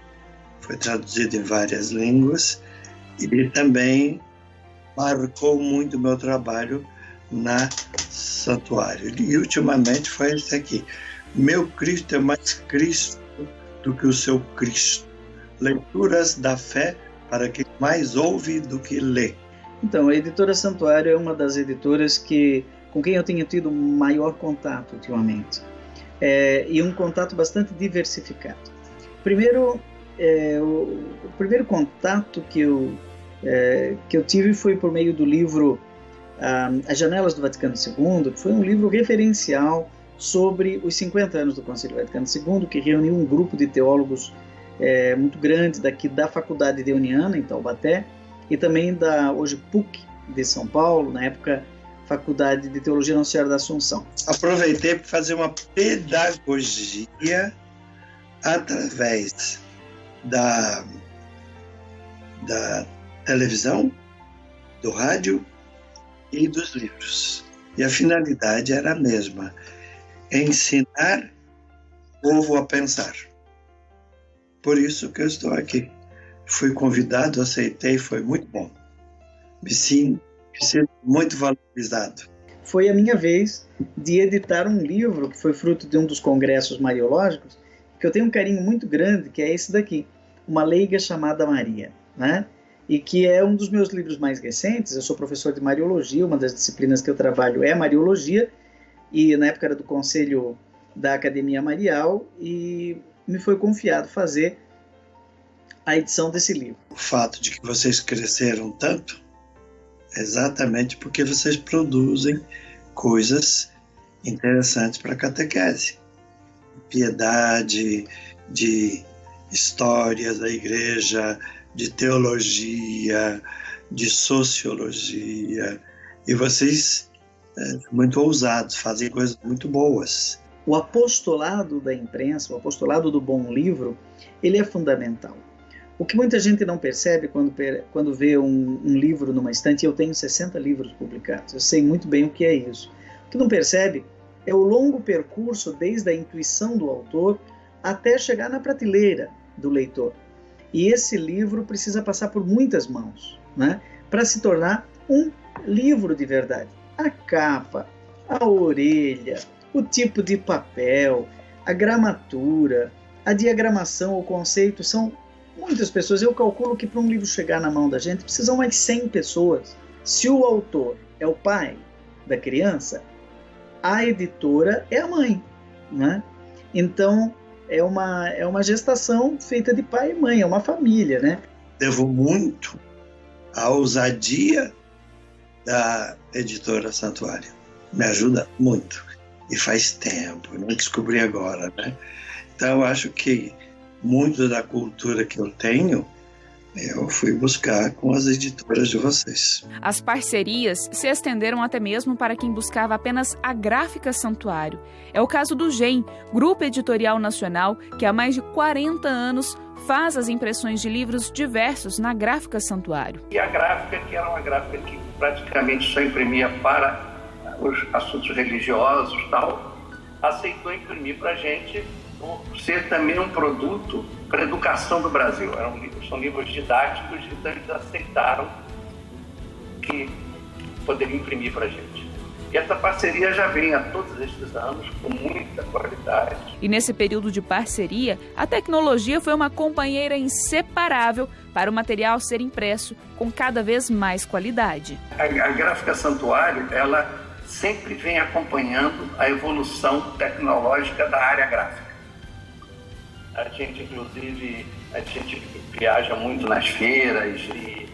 Foi traduzido em várias línguas e também marcou muito o meu trabalho na Santuário. E ultimamente foi esse aqui. Meu Cristo é mais Cristo do que o seu Cristo. Leituras da fé para quem mais ouve do que lê. Então, a editora Santuário é uma das editoras com quem eu tenho tido maior contato ultimamente. e um contato bastante diversificado. Primeiro, o primeiro contato que eu tive foi por meio do livro As Janelas do Vaticano II, que foi um livro referencial sobre os 50 anos do Concílio Vaticano II, que reuniu um grupo de teólogos muito grande daqui da Faculdade Deoniana, em Taubaté, e também da hoje PUC de São Paulo, na época Faculdade de Teologia Nossa Senhora da Assunção. Aproveitei para fazer uma pedagogia através da televisão, do rádio e dos livros. E a finalidade era a mesma: ensinar o povo a pensar. Por isso que eu estou aqui. Fui convidado, aceitei, foi muito bom. Me sinto muito valorizado. Foi a minha vez de editar um livro que foi fruto de um dos congressos mariológicos, que eu tenho um carinho muito grande, que é esse daqui, Uma Leiga Chamada Maria, né? E que é um dos meus livros mais recentes. Eu sou professor de Mariologia, uma das disciplinas que eu trabalho é Mariologia, e na época era do Conselho da Academia Marial, e me foi confiado fazer a edição desse livro. O fato de que vocês cresceram tanto é exatamente porque vocês produzem coisas interessantes para a catequese. Piedade, de histórias da igreja, de teologia, de sociologia. E vocês, muito ousados, fazem coisas muito boas. O apostolado da imprensa, o apostolado do bom livro, ele é fundamental. O que muita gente não percebe quando vê um livro numa estante, eu tenho 60 livros publicados, eu sei muito bem o que é isso. O que não percebe é o longo percurso desde a intuição do autor até chegar na prateleira do leitor. E esse livro precisa passar por muitas mãos, né, para se tornar um livro de verdade. A capa, a orelha, o tipo de papel, a gramatura, a diagramação, o conceito, são muitas pessoas. Eu calculo que para um livro chegar na mão da gente precisam mais 100 pessoas. Se o autor é o pai da criança, a editora é a mãe, né? Então é uma gestação feita de pai e mãe, é uma família, né? Devo muito à ousadia da editora Santuário. Me ajuda muito. E faz tempo, não descobri agora, né? Então eu acho que muito da cultura que eu tenho, eu fui buscar com as editoras de vocês. As parcerias se estenderam até mesmo para quem buscava apenas a Gráfica Santuário. É o caso do GEM, Grupo Editorial Nacional, que há mais de 40 anos faz as impressões de livros diversos na Gráfica Santuário. E a gráfica, que era uma gráfica que praticamente só imprimia para os assuntos religiosos e tal, aceitou imprimir para a gente, por ser também um produto para a educação do Brasil. São livros didáticos, então eles aceitaram que poderiam imprimir para a gente. E essa parceria já vem há todos estes anos com muita qualidade. E nesse período de parceria, a tecnologia foi uma companheira inseparável para o material ser impresso com cada vez mais qualidade. A Gráfica Santuário, ela sempre vem acompanhando a evolução tecnológica da área gráfica. A gente, inclusive, viaja muito nas feiras e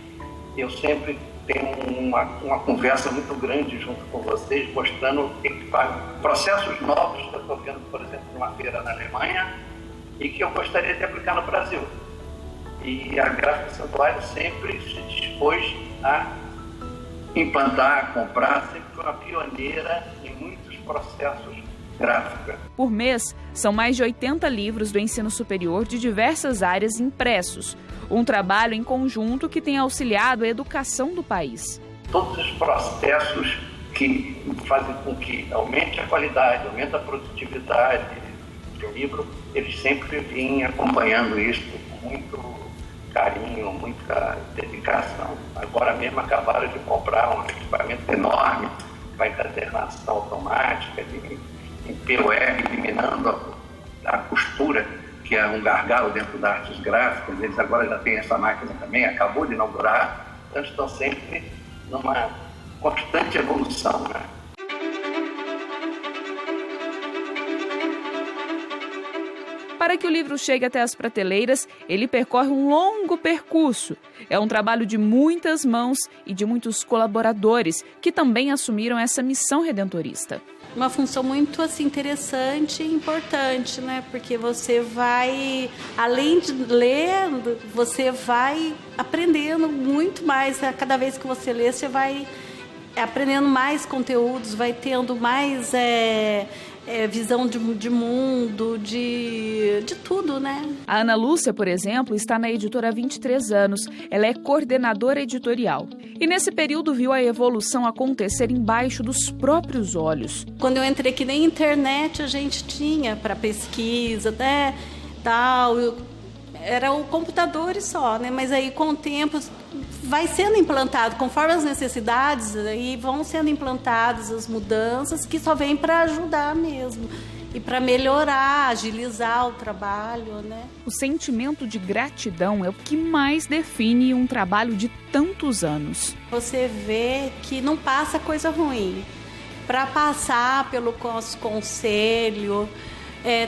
eu sempre tenho uma conversa muito grande junto com vocês, mostrando processos novos que eu estou vendo, por exemplo, numa feira na Alemanha e que eu gostaria de aplicar no Brasil. E a Gráfica Santuário sempre se dispôs a implantar, a comprar, sempre foi uma pioneira em muitos processos gráficos. Por mês, são mais de 80 livros do ensino superior de diversas áreas impressos. Um trabalho em conjunto que tem auxiliado a educação do país. Todos os processos que fazem com que aumente a qualidade, aumente a produtividade do livro, eles sempre vêm acompanhando isso com muito carinho, muita dedicação. Agora mesmo acabaram de comprar um equipamento enorme para encadernação automática, em POR, eliminando a costura, que é um gargalo dentro das artes gráficas. Eles agora já têm essa máquina também, acabou de inaugurar, então estão sempre numa constante evolução, né? Para que o livro chegue até as prateleiras, ele percorre um longo percurso. É um trabalho de muitas mãos e de muitos colaboradores que também assumiram essa missão redentorista. Uma função muito interessante e importante, né? Porque você vai, além de ler, você vai aprendendo muito mais. Cada vez que você lê, você vai aprendendo mais conteúdos, vai tendo mais visão de mundo, de tudo, né? A Ana Lúcia, por exemplo, está na editora há 23 anos. Ela é coordenadora editorial. E nesse período viu a evolução acontecer embaixo dos próprios olhos. Quando eu entrei, que nem internet a gente tinha para pesquisa, né? Tal, era o computador só, né? Mas aí com o tempo vai sendo implantado, conforme as necessidades, aí vão sendo implantadas as mudanças que só vêm para ajudar mesmo e para melhorar, agilizar o trabalho, né? O sentimento de gratidão é o que mais define um trabalho de tantos anos. Você vê que não passa coisa ruim. Para passar pelo nosso conselho,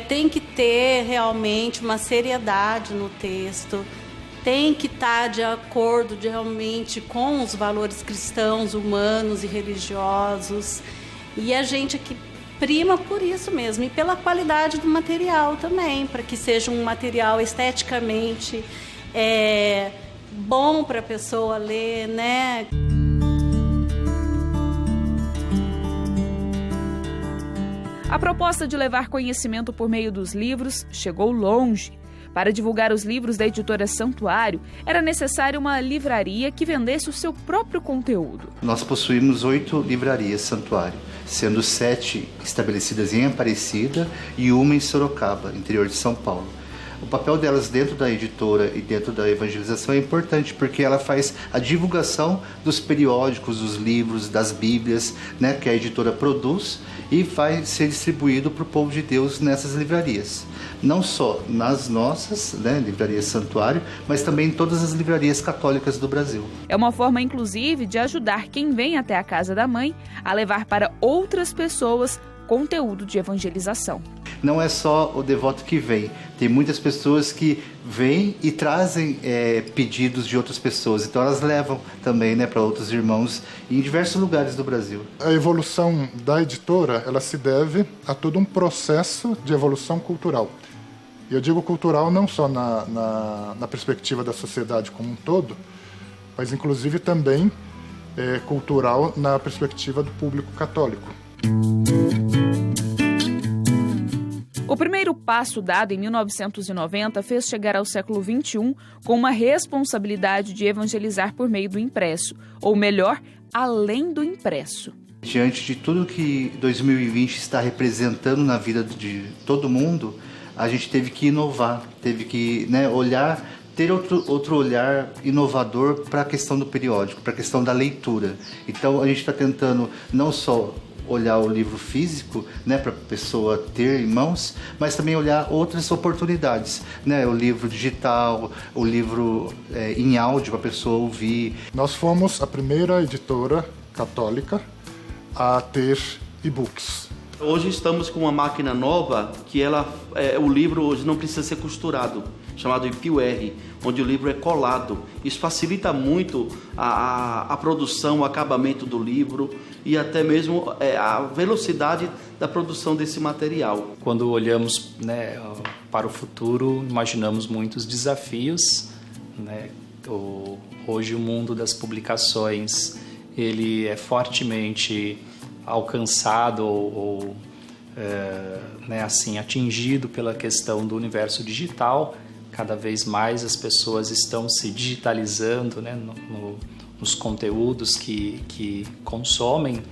tem que ter realmente uma seriedade no texto, tem que estar de acordo realmente com os valores cristãos, humanos e religiosos. E a gente aqui prima por isso mesmo, e pela qualidade do material também, para que seja um material esteticamente bom para a pessoa ler, né? A proposta de levar conhecimento por meio dos livros chegou longe. Para divulgar os livros da editora Santuário, era necessária uma livraria que vendesse o seu próprio conteúdo. Nós possuímos 8 livrarias Santuário, sendo 7 estabelecidas em Aparecida e uma em Sorocaba, interior de São Paulo. O papel delas dentro da editora e dentro da evangelização é importante porque ela faz a divulgação dos periódicos, dos livros, das bíblias, né, que a editora produz e vai ser distribuído para o povo de Deus nessas livrarias. Não só nas nossas, né, livrarias Santuário, mas também em todas as livrarias católicas do Brasil. É uma forma, inclusive, de ajudar quem vem até a casa da mãe a levar para outras pessoas conteúdo de evangelização. Não é só o devoto que vem, tem muitas pessoas que vêm e trazem pedidos de outras pessoas, então elas levam também, né, para outros irmãos em diversos lugares do Brasil. A evolução da editora, ela se deve a todo um processo de evolução cultural. E eu digo cultural não só na perspectiva da sociedade como um todo, mas inclusive também cultural na perspectiva do público católico. O primeiro passo dado em 1990 fez chegar ao século XXI com uma responsabilidade de evangelizar por meio do impresso, ou melhor, além do impresso. Diante de tudo que 2020 está representando na vida de todo mundo, a gente teve que inovar, teve que, né, olhar, ter outro olhar inovador para a questão do periódico, para a questão da leitura. Então a gente está tentando não só olhar o livro físico, né, para a pessoa ter em mãos, mas também olhar outras oportunidades, né, o livro digital, o livro em áudio para a pessoa ouvir. Nós fomos a primeira editora católica a ter e-books. Hoje estamos com uma máquina nova que o livro hoje não precisa ser costurado, chamado IPUR, onde o livro é colado. Isso facilita muito a produção, o acabamento do livro e até mesmo a velocidade da produção desse material. Quando olhamos, né, para o futuro, imaginamos muitos desafios, né? Hoje o mundo das publicações ele é fortemente alcançado ou né, assim, atingido pela questão do universo digital. Cada vez mais as pessoas estão se digitalizando, né, nos conteúdos que consomem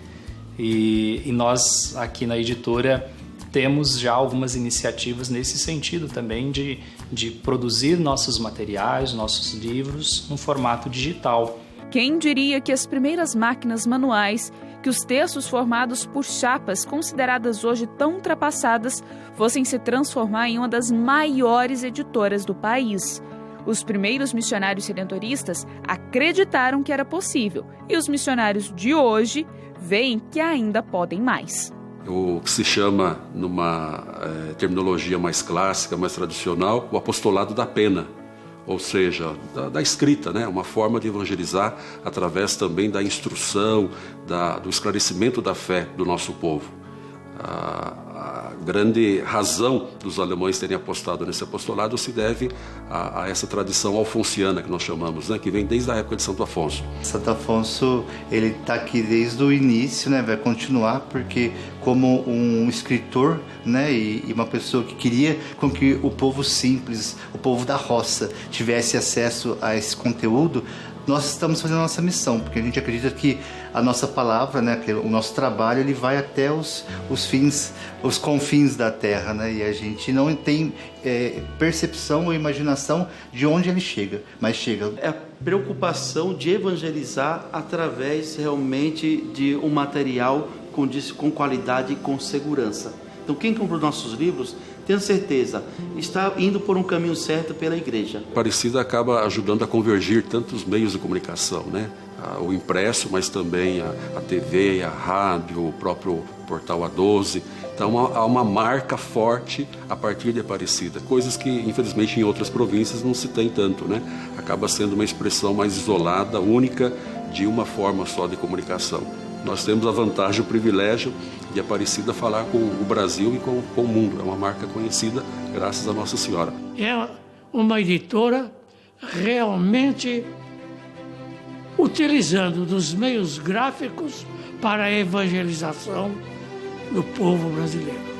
e nós aqui na editora temos já algumas iniciativas nesse sentido também de produzir nossos materiais, nossos livros no formato digital. Quem diria que as primeiras máquinas manuais, que os textos formados por chapas consideradas hoje tão ultrapassadas, fossem se transformar em uma das maiores editoras do país. Os primeiros missionários redentoristas acreditaram que era possível e os missionários de hoje veem que ainda podem mais. o que se chama, numa terminologia mais clássica, mais tradicional, o apostolado da pena, ou seja, da escrita, né? Uma forma de evangelizar através também da instrução, do esclarecimento da fé do nosso povo. A grande razão dos alemães terem apostado nesse apostolado se deve a essa tradição alfonsiana que nós chamamos, né? Que vem desde a época de Santo Afonso. Santo Afonso, ele está aqui desde o início, né? Vai continuar, porque como um escritor, né? E uma pessoa que queria com que o povo simples, o povo da roça, tivesse acesso a esse conteúdo, nós estamos fazendo a nossa missão, porque a gente acredita que a nossa palavra, né, que o nosso trabalho, ele vai até os confins da terra, né, e a gente não tem percepção ou imaginação de onde ele chega, mas chega. É a preocupação de evangelizar através realmente de um material com qualidade e com segurança. Então quem comprou nossos livros, tenho certeza, está indo por um caminho certo pela igreja. Aparecida acaba ajudando a convergir tantos meios de comunicação, né? O impresso, mas também a TV, a rádio, o próprio portal A12. Então há uma marca forte a partir de Aparecida, coisas que infelizmente em outras províncias não se tem tanto, né? Acaba sendo uma expressão mais isolada, única, de uma forma só de comunicação. Nós temos a vantagem, o privilégio de Aparecida falar com o Brasil e com o mundo. É uma marca conhecida graças a Nossa Senhora. É uma editora realmente utilizando dos meios gráficos para a evangelização do povo brasileiro.